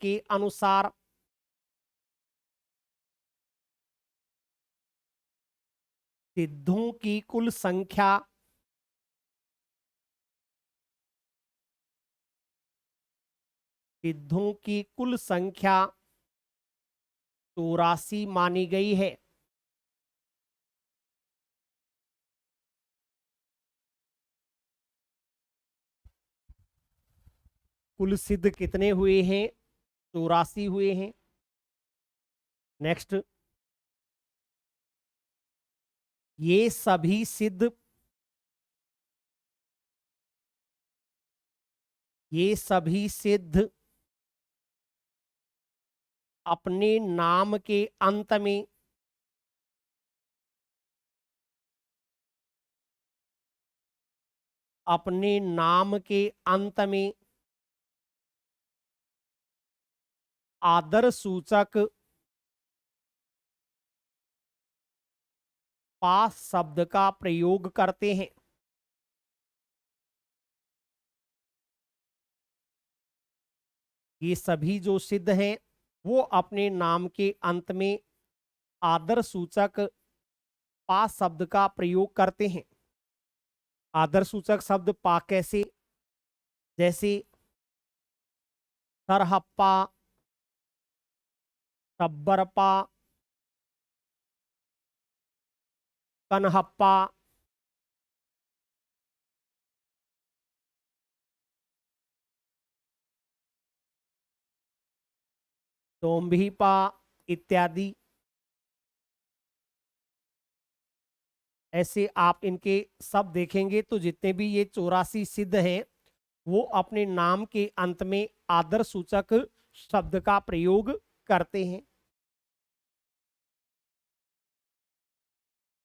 के अनुसार सिद्धों की कुल संख्या 84 मानी गई है। कुल सिद्ध कितने हुए हैं? 84 हुए हैं। नेक्स्ट, ये सभी सिद्ध अपने नाम के अंत में अपने नाम के अंत में आदर सूचक पास शब्द का प्रयोग करते हैं। ये सभी जो सिद्ध हैं वो अपने नाम के अंत में आदर सूचक पा शब्द का प्रयोग करते हैं। आदर सूचक शब्द पा कैसे? जैसे सरहप्पा, टब्बरपा, कनहप्पा, टोम्भीपा इत्यादि। ऐसे आप इनके सब देखेंगे तो जितने भी ये 84 सिद्ध हैं वो अपने नाम के अंत में आदर सूचक शब्द का प्रयोग करते हैं।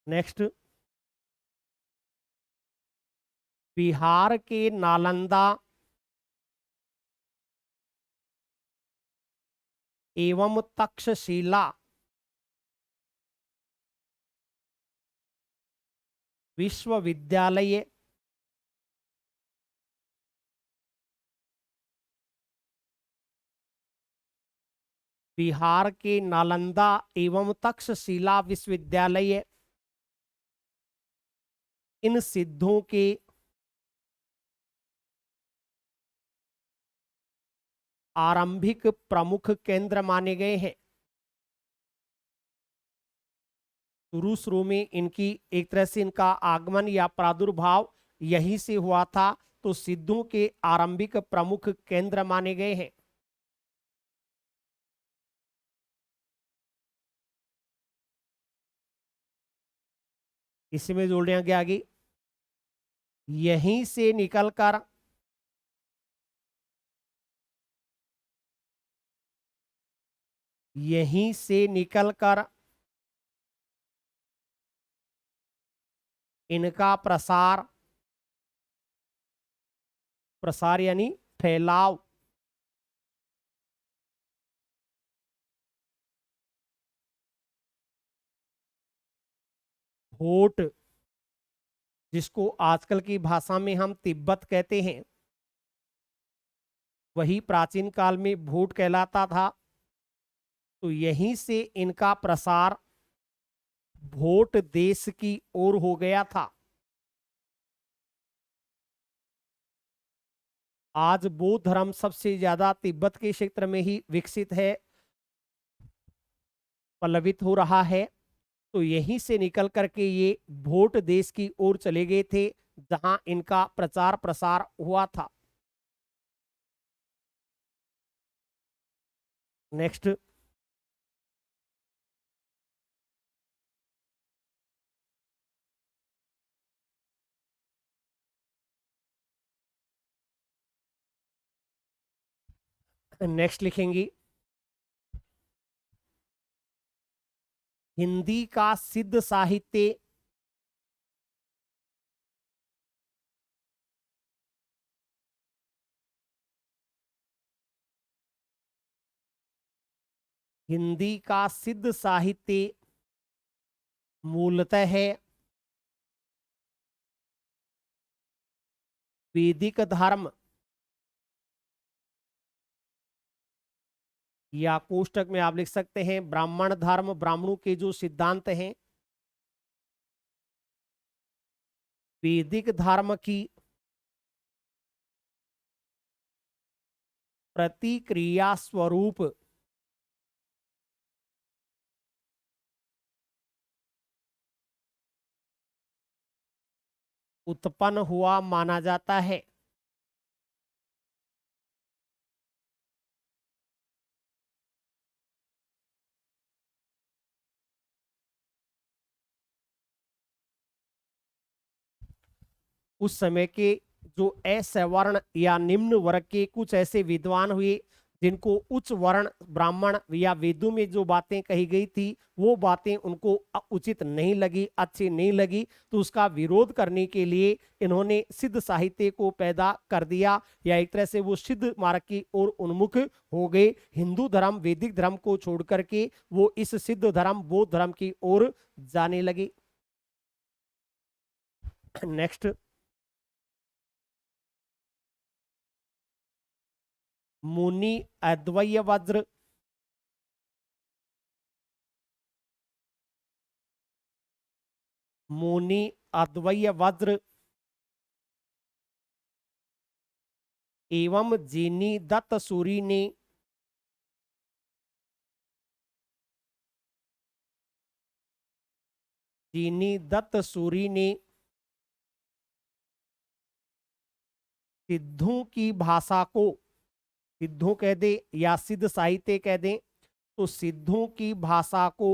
नेक्स्ट, बिहार के नालंदा एवं तक्षशिला विश्वविद्यालय बिहार के नालंदा एवं तक्षशिला विश्वविद्यालय इन सिद्धों के आरंभिक प्रमुख केंद्र माने गए हैं। शुरू शुरू में इनकी एक तरह से इनका आगमन या प्रादुर्भाव यहीं से हुआ था, तो सिद्धों के आरंभिक प्रमुख केंद्र माने गए हैं। इसमें जोड़ देंगे आगे, यहीं से निकलकर यहीं से निकलकर इनका प्रसार, प्रसार यानी फैलाव, भोट जिसको आजकल की भाषा में हम तिब्बत कहते हैं, वही प्राचीन काल में भोट कहलाता था। तो यहीं से इनका प्रसार भोट देश की ओर हो गया था। आज बौद्ध धर्म सबसे ज्यादा तिब्बत के क्षेत्र में ही विकसित है, पल्लवित हो रहा है। तो यहीं से निकल करके ये भोट देश की ओर चले गए थे जहां इनका प्रचार प्रसार हुआ था। नेक्स्ट, नेक्स्ट लिखेंगे, हिंदी का सिद्ध साहित्य हिंदी का सिद्ध साहित्य मूलतः है वैदिक धर्म, या कोष्टक में आप लिख सकते हैं ब्राह्मण धर्म, ब्राह्मणों के जो सिद्धांत हैं, वैदिक धर्म की प्रतिक्रिया स्वरूप उत्पन्न हुआ माना जाता है। उस समय के जो असवर्ण या निम्न वर्ग के कुछ ऐसे विद्वान हुए जिनको उच्च वर्ण ब्राह्मण या वेदों में जो बातें कही गई थी वो बातें उनको उचित नहीं लगी, अच्छी नहीं लगी, तो उसका विरोध करने के लिए इन्होंने सिद्ध साहित्य को पैदा कर दिया, या एक तरह से वो सिद्ध मार्ग की ओर उन्मुख हो गए। हिंदू धर्म वैदिक धर्म को छोड़ करके वो इस सिद्ध धर्म बौद्ध धर्म की ओर जाने लगे। नेक्स्ट, मुनि अद्वैय वज्र, मुनि अद्वैय वज्र एवं जीनी दत्त सूरी ने जीनी दत्त सूरी ने सिद्धों की भाषा को, सिद्धों कह दे या सिद्ध साहित्य कह दें, तो सिद्धों की भाषा को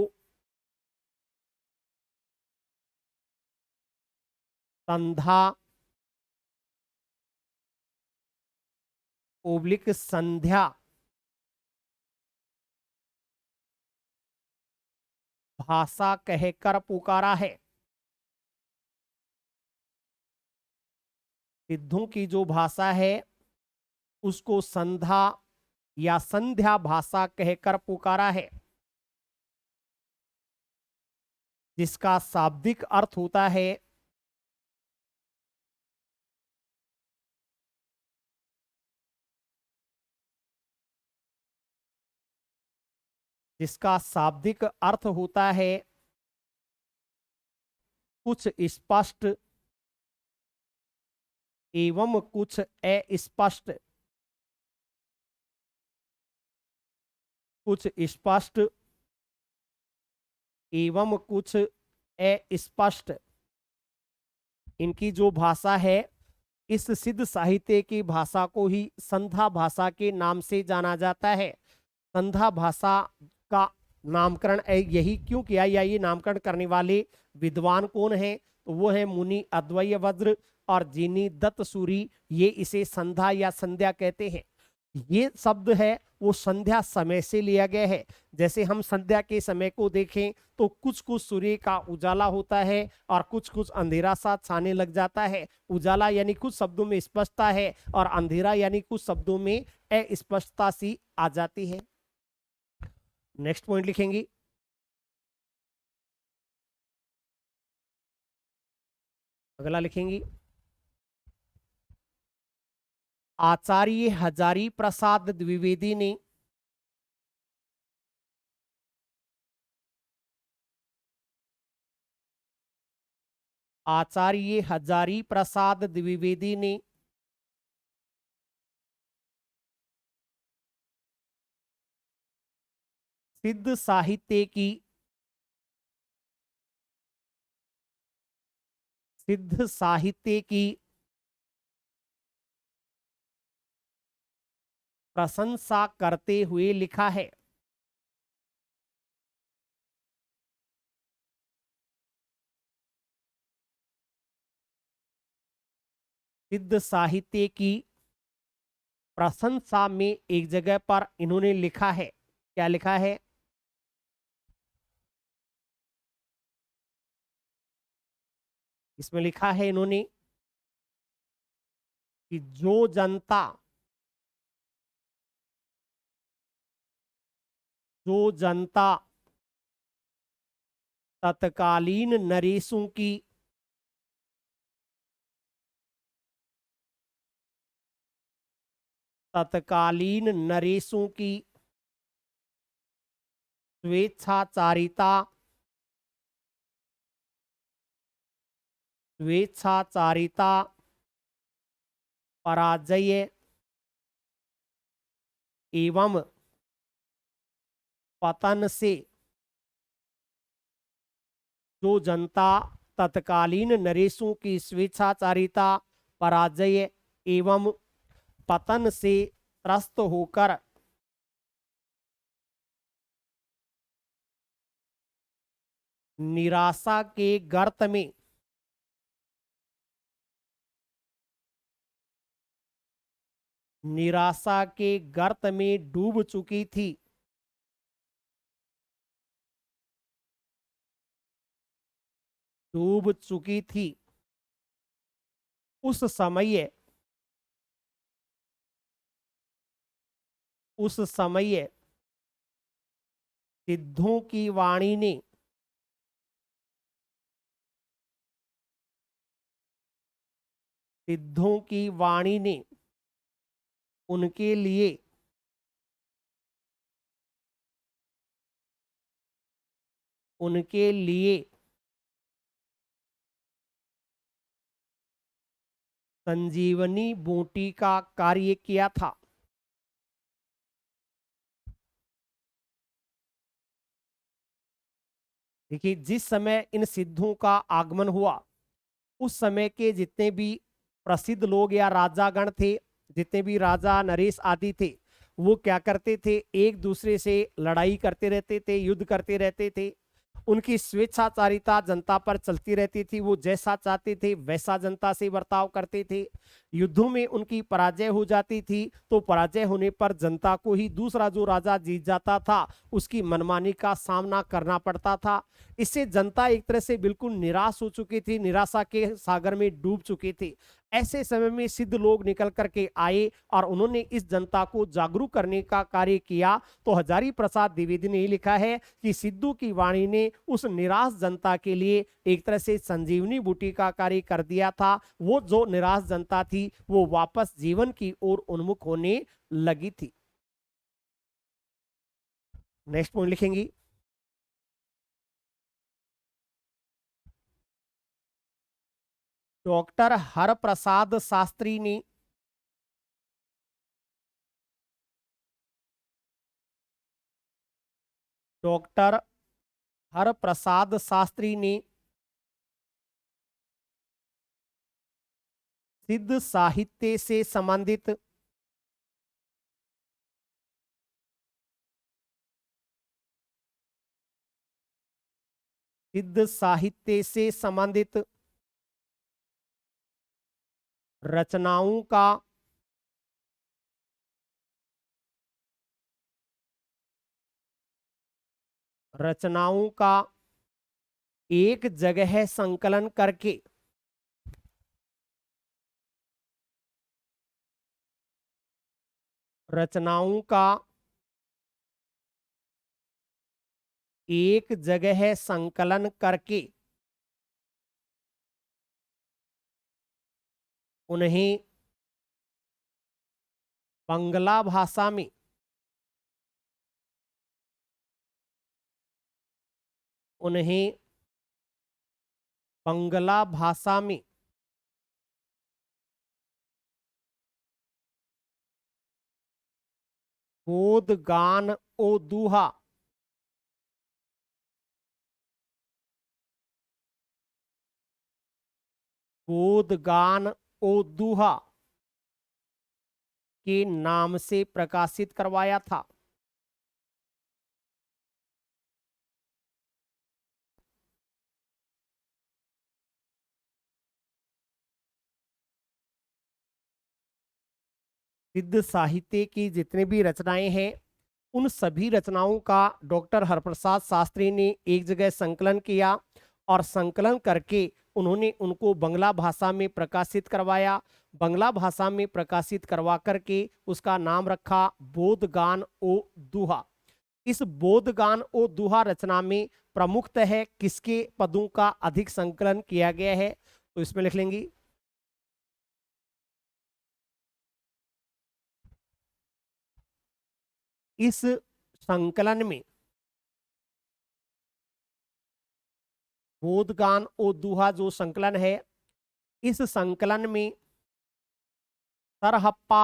संधा ओब्लिक संध्या भाषा कहकर पुकारा है। सिद्धों की जो भाषा है उसको संधा या संध्या भाषा कहकर पुकारा है, जिसका शाब्दिक अर्थ होता है जिसका शाब्दिक अर्थ होता है कुछ स्पष्ट एवं कुछ अस्पष्ट, कुछ स्पष्ट एवं कुछ अस्पष्ट। इनकी जो भाषा है इस सिद्ध साहित्य की भाषा को ही संध्या भाषा के नाम से जाना जाता है। संध्या भाषा का नामकरण यही क्यों किया, या ये नामकरण करने वाले विद्वान कौन हैं, तो वो है मुनि अद्वैय वज्र और जीनी दत्त सूरी। ये इसे संध्या या संध्या कहते हैं। ये शब्द है वो संध्या समय से लिया गया है। जैसे हम संध्या के समय को देखें तो कुछ कुछ सूर्य का उजाला होता है और कुछ कुछ अंधेरा सा छाने लग जाता है। उजाला यानी कुछ शब्दों में स्पष्टता है और अंधेरा यानी कुछ शब्दों में अस्पष्टता सी आ जाती है। नेक्स्ट पॉइंट लिखेंगे, अगला लिखेंगे, आचार्य हजारी प्रसाद द्विवेदी ने आचार्य हजारी प्रसाद द्विवेदी ने सिद्ध साहित्य की सिद्ध साहित्य की प्रशंसा करते हुए लिखा है। सिद्ध साहित्य की प्रशंसा में एक जगह पर इन्होंने लिखा है, क्या लिखा है, इसमें लिखा है इन्होंने कि जो जनता तत्कालीन नरेशों की तत्कालीन नरेशों की स्वेच्छाचारिता स्वेच्छाचारिता पराजय एवं पतन से, जो जनता तत्कालीन नरेशों की स्वेच्छाचारिता पराजय एवं पतन से त्रस्त होकर निराशा के गर्त में निराशा के गर्त में डूब चुकी थी। डूब चुकी थी। उस समय, उस समय सिद्धों की वाणी ने, सिद्धों की वाणी ने उनके लिए, उनके लिए संजीवनी बूटी का कार्य किया था। देखिए, जिस समय इन सिद्धों का आगमन हुआ, उस समय के जितने भी प्रसिद्ध लोग या राजागण थे, जितने भी राजा नरेश आदि थे, वो क्या करते थे, एक दूसरे से लड़ाई करते रहते थे, युद्ध करते रहते थे। उनकी स्वेच्छाचारिता जनता पर चलती रहती थी। वो जैसा चाहते थे वैसा जनता से बर्ताव करते थे। युद्धों में उनकी पराजय हो जाती थी, तो पराजय होने पर जनता को ही दूसरा जो राजा जीत जाता था, उसकी मनमानी का सामना करना पड़ता था। इससे जनता एक तरह से बिल्कुल निराश हो चुकी थी, निराशा के सागर में डूब चुकी थी। ऐसे समय में सिद्ध लोग निकल करके आए और उन्होंने इस जनता को जागरूक करने का कार्य किया। तो हजारी प्रसाद द्विवेदी ने लिखा है कि सिद्धू की वाणी ने उस निराश जनता के लिए एक तरह से संजीवनी बूटी का कार्य कर दिया था। वो जो निराश जनता थी, वो वापस जीवन की ओर उन्मुख होने लगी थी। नेक्स्ट पॉइंट लिखेंगी, डॉक्टर हरप्रसाद शास्त्री ने, डॉक्टर हरप्रसाद शास्त्री ने सिद्ध साहित्य से संबंधित, सिद्ध साहित्य से संबंधित रचनाओं का, रचनाओं का एक जगह संकलन करके, रचनाओं का एक जगह संकलन करके उन्हें बंगला भाषा में, उन्हें बंगला भाषा में गोद गान ओ दूहा, गोद गान ओ दूहा के नाम से प्रकाशित करवाया था। सिद्ध साहित्य की जितने भी रचनाएं हैं, उन सभी रचनाओं का डॉक्टर हरप्रसाद शास्त्री ने एक जगह संकलन किया और संकलन करके उन्होंने उनको बंगला भाषा में प्रकाशित करवाया। बंगला भाषा में प्रकाशित करवा करके उसका नाम रखा बोधगान ओ दूहा। इस बोधगान ओ दूहा रचना में प्रमुखतः किसके पदों का अधिक संकलन किया गया है, तो इसमें लिख लेंगी, इस संकलन में, बोधगान ओ दूहा जो संकलन है, इस संकलन में सरहप्पा,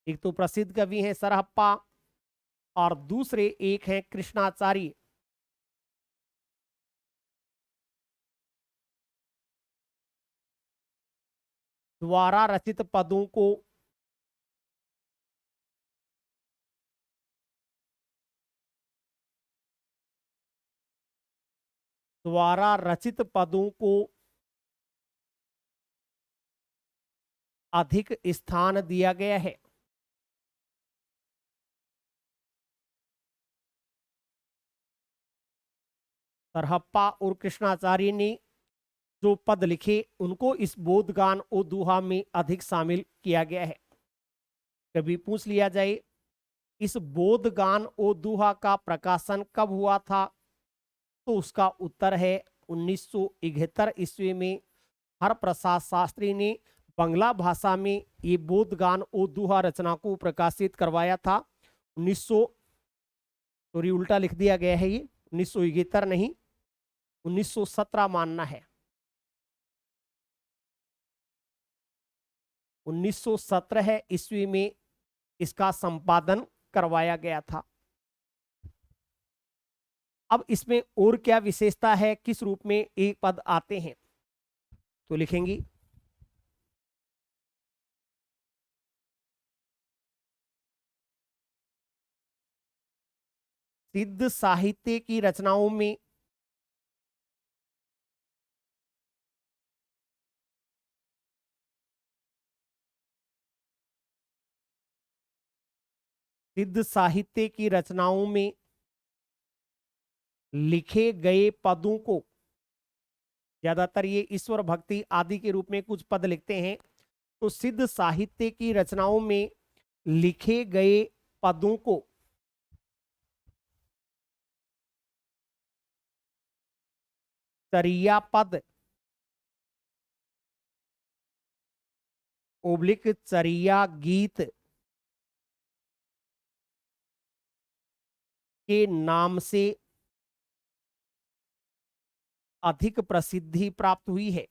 एक तो प्रसिद्ध कवि हैं सरहप्पा, और दूसरे एक हैं कृष्णाचार्य, द्वारा रचित पदों को, द्वारा रचित पदों को अधिक स्थान दिया गया है। सरहप्पा और कृष्णाचार्य ने जो पद लिखे उनको इस बोधगान और दोहा में अधिक शामिल किया गया है। कभी पूछ लिया जाए इस बोधगान और दोहा का प्रकाशन कब हुआ था, तो उसका उत्तर है 1971 ईस्वी में हरप्रसाद शास्त्री ने बंगला भाषा में ये बोधगान और दोहा रचना को प्रकाशित करवाया था। 1900 सॉरी उल्टा लिख दिया गया है, ये 1971 नहीं 1917 मानना है। 1917 ईस्वी में इसका संपादन करवाया गया था। अब इसमें और क्या विशेषता है, किस रूप में ये पद आते हैं, तो लिखेंगी सिद्ध साहित्य की रचनाओं में सिद्ध साहित्य की रचनाओं में लिखे गए पदों को, ज्यादातर ये ईश्वर भक्ति आदि के रूप में कुछ पद लिखते हैं, तो सिद्ध साहित्य की रचनाओं में लिखे गए पदों को चर्या पद ओब्लिक चर्या गीत के नाम से अधिक प्रसिद्धि प्राप्त हुई है।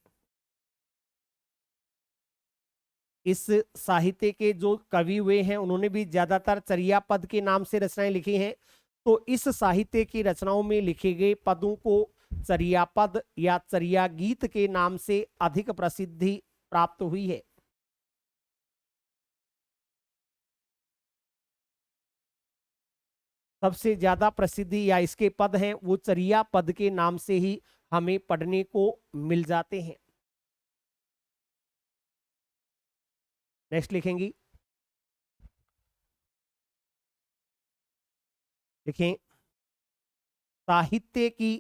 इस साहित्य के जो कवि हुए हैं उन्होंने भी ज्यादातर चर्या पद के नाम से रचनाएं लिखी हैं, तो इस साहित्य की रचनाओं में लिखे गए पदों को चर्या पद या चर्या गीत के नाम से अधिक प्रसिद्धि प्राप्त हुई है। सबसे ज्यादा प्रसिद्धि या इसके पद हैं वो चर्या पद के नाम से ही हमें पढ़ने को मिल जाते हैं। नेक्स्ट लिखेंगी, लिखें साहित्य की,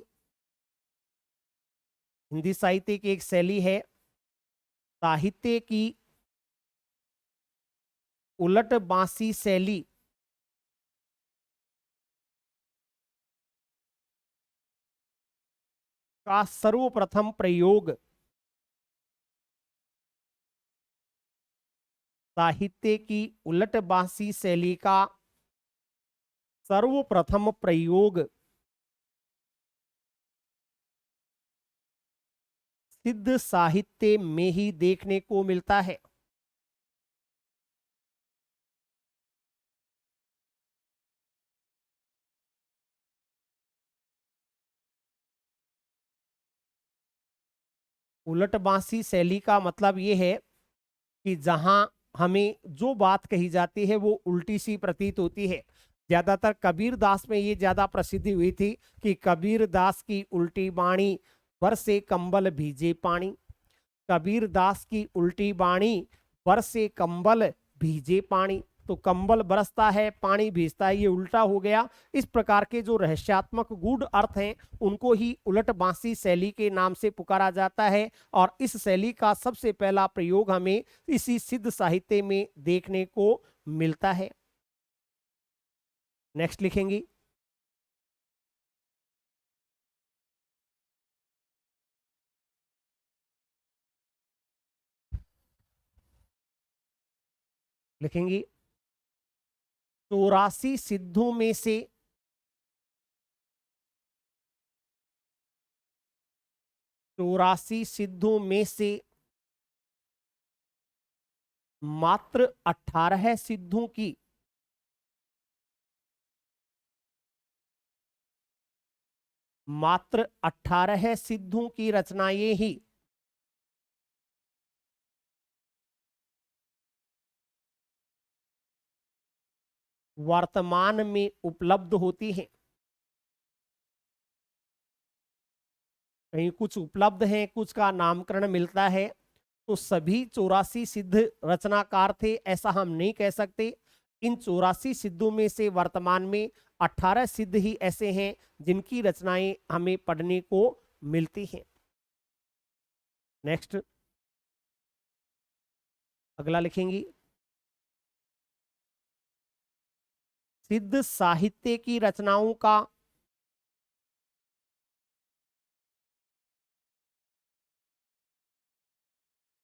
हिंदी साहित्य की एक शैली है, साहित्य की उलट बांसी शैली का सर्वप्रथम प्रयोग साहित्य की उलट बांसी शैली का सर्वप्रथम प्रयोग सिद्ध साहित्य में ही देखने को मिलता है। उलट बांसी शैली का मतलब यह है कि जहां हमें जो बात कही जाती है वो उल्टी सी प्रतीत होती है। ज्यादातर कबीर दास में ये ज्यादा प्रसिद्धि हुई थी कि कबीर दास की उल्टी बाणी बरसे कंबल भीजे पानी, कबीर दास की उल्टी बाणी बरसे कंबल भीजे पानी, तो कंबल बरसता है पानी भीजता है, ये उल्टा हो गया। इस प्रकार के जो रहस्यात्मक गूढ़ अर्थ हैं उनको ही उलट बांसी शैली के नाम से पुकारा जाता है, और इस शैली का सबसे पहला प्रयोग हमें इसी सिद्ध साहित्य में देखने को मिलता है। नेक्स्ट लिखेंगी, लिखेंगी 84 सिद्धों में से 84 सिद्धों में से मात्र 18 सिद्धों की मात्र 18 सिद्धों की रचनाएं ही वर्तमान में उपलब्ध होती हैं। कहीं कुछ उपलब्ध हैं, कुछ का नामकरण मिलता है, तो सभी 84 सिद्ध रचनाकार थे ऐसा हम नहीं कह सकते। इन 84 सिद्धों में से वर्तमान में 18 सिद्ध ही ऐसे हैं जिनकी रचनाएं हमें पढ़ने को मिलती हैं। नेक्स्ट अगला लिखेंगे, सिद्ध साहित्य की रचनाओं का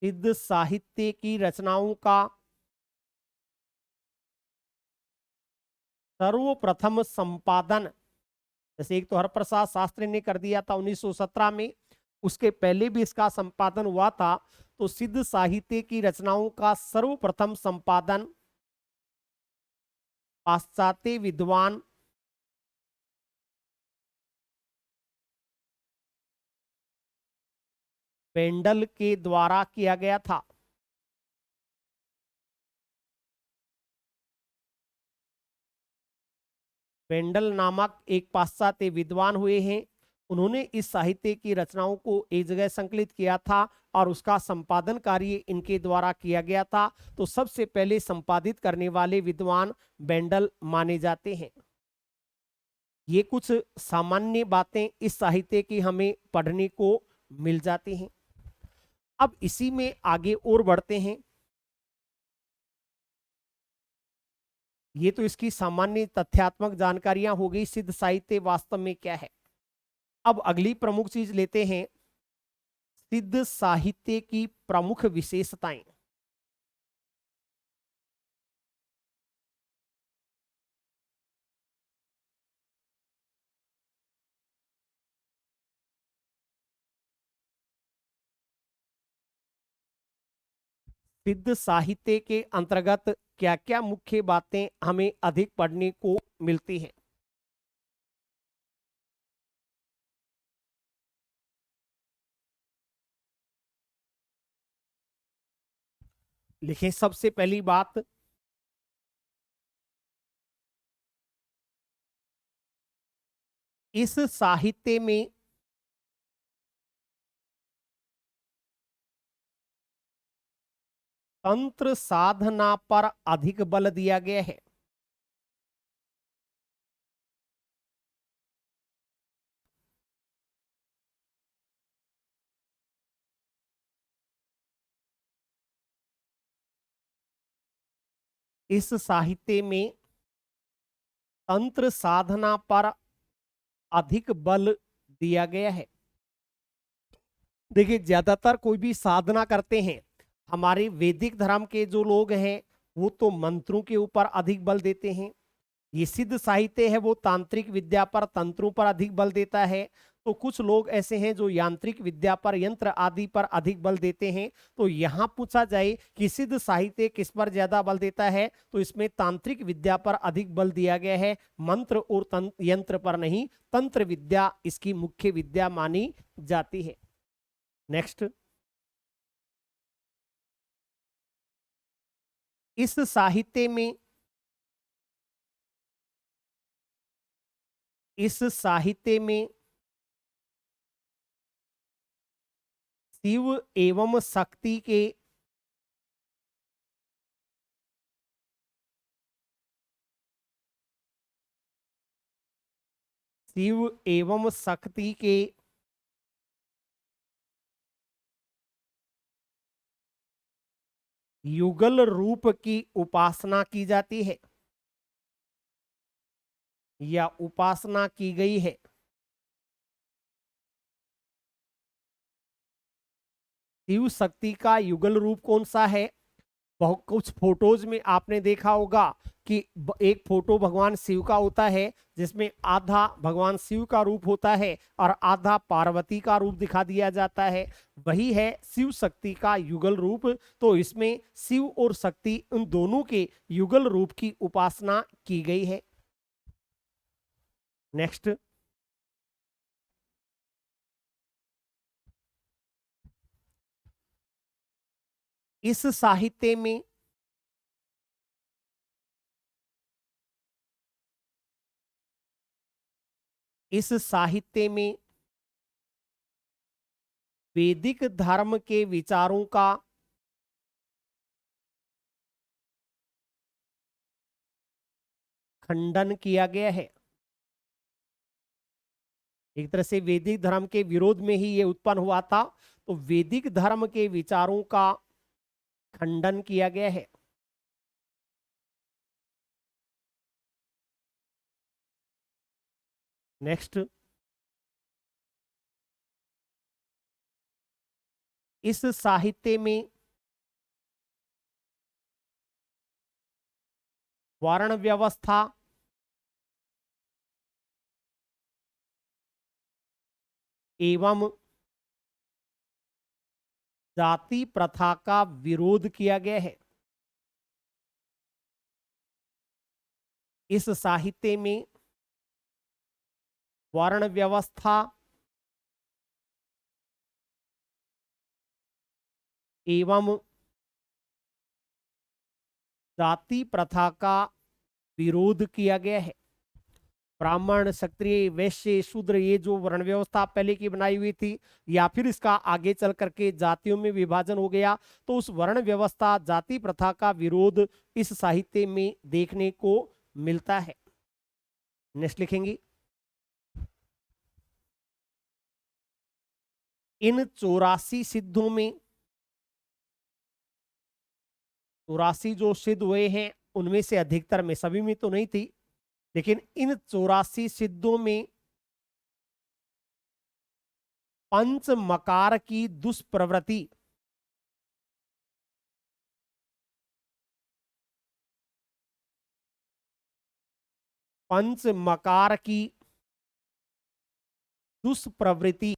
सिद्ध साहित्य की रचनाओं का सर्वप्रथम संपादन, जैसे एक तो हरप्रसाद शास्त्री ने कर दिया था 1917 में, उसके पहले भी इसका संपादन हुआ था। तो सिद्ध साहित्य की रचनाओं का सर्वप्रथम संपादन पाश्चात्य विद्वान बेंडल के द्वारा किया गया था। बेंडल नामक एक पाश्चात्य विद्वान हुए हैं, उन्होंने इस साहित्य की रचनाओं को एक जगह संकलित किया था और उसका संपादन कार्य इनके द्वारा किया गया था। तो सबसे पहले संपादित करने वाले विद्वान बेंडल माने जाते हैं। ये कुछ सामान्य बातें इस साहित्य की हमें पढ़ने को मिल जाती हैं। अब इसी में आगे और बढ़ते हैं। ये तो इसकी सामान्य तथ्यात्मक जानकारियां हो गई, सिद्ध साहित्य वास्तव में क्या है। अब अगली प्रमुख चीज लेते हैं, सिद्ध साहित्य की प्रमुख विशेषताएं। सिद्ध साहित्य के अंतर्गत क्या क्या मुख्य बातें हमें अधिक पढ़ने को मिलती हैं। लिखें सबसे पहली बात, इस साहित्य में तंत्र साधना पर अधिक बल दिया गया है। इस साहित्य में तंत्र साधना पर अधिक बल दिया गया है। देखिए ज्यादातर कोई भी साधना करते हैं, हमारे वैदिक धर्म के जो लोग हैं वो तो मंत्रों के ऊपर अधिक बल देते हैं। ये सिद्ध साहित्य है वो तांत्रिक विद्या पर, तंत्रों पर अधिक बल देता है। तो कुछ लोग ऐसे हैं जो यांत्रिक विद्या पर, यंत्र आदि पर अधिक बल देते हैं। तो यहां पूछा जाए कि सिद्ध साहित्य किस पर ज्यादा बल देता है, तो इसमें तांत्रिक विद्या पर अधिक बल दिया गया है, मंत्र और यंत्र पर नहीं। तंत्र विद्या इसकी मुख्य विद्या मानी जाती है। नेक्स्ट, इस साहित्य में शिव एवं शक्ति के युगल रूप की उपासना की जाती है या उपासना की गई है। शिव शक्ति का युगल रूप कौन सा है? बहुत कुछ फोटोज में आपने देखा होगा कि एक फोटो भगवान शिव का होता है जिसमें आधा भगवान शिव का रूप होता है और आधा पार्वती का रूप दिखा दिया जाता है, वही है शिव शक्ति का युगल रूप। तो इसमें शिव और शक्ति उन दोनों के युगल रूप की उपासना की गई है। नेक्स्ट, इस साहित्य में वैदिक धर्म के विचारों का खंडन किया गया है। एक तरह से वैदिक धर्म के विरोध में ही ये उत्पन्न हुआ था, तो वैदिक धर्म के विचारों का खंडन किया गया है। नेक्स्ट, इस साहित्य में वर्ण व्यवस्था एवं जाति प्रथा का विरोध किया गया है। इस साहित्य में वर्ण व्यवस्था एवं जाति प्रथा का विरोध किया गया है। ब्राह्मण, क्षत्रिय, वैश्य, शूद्र, ये जो वर्ण व्यवस्था पहले की बनाई हुई थी, या फिर इसका आगे चल करके जातियों में विभाजन हो गया, तो उस वर्ण व्यवस्था, जाति प्रथा का विरोध इस साहित्य में देखने को मिलता है। नेक्स्ट लिखेंगे, इन 84 सिद्धों में 84 जो सिद्ध हुए हैं उनमें से अधिकतर में, सभी में तो नहीं थी, लेकिन इन 84 सिद्धों में पंच मकार की दुष्प्रवृत्ति पंच मकार की दुष्प्रवृत्ति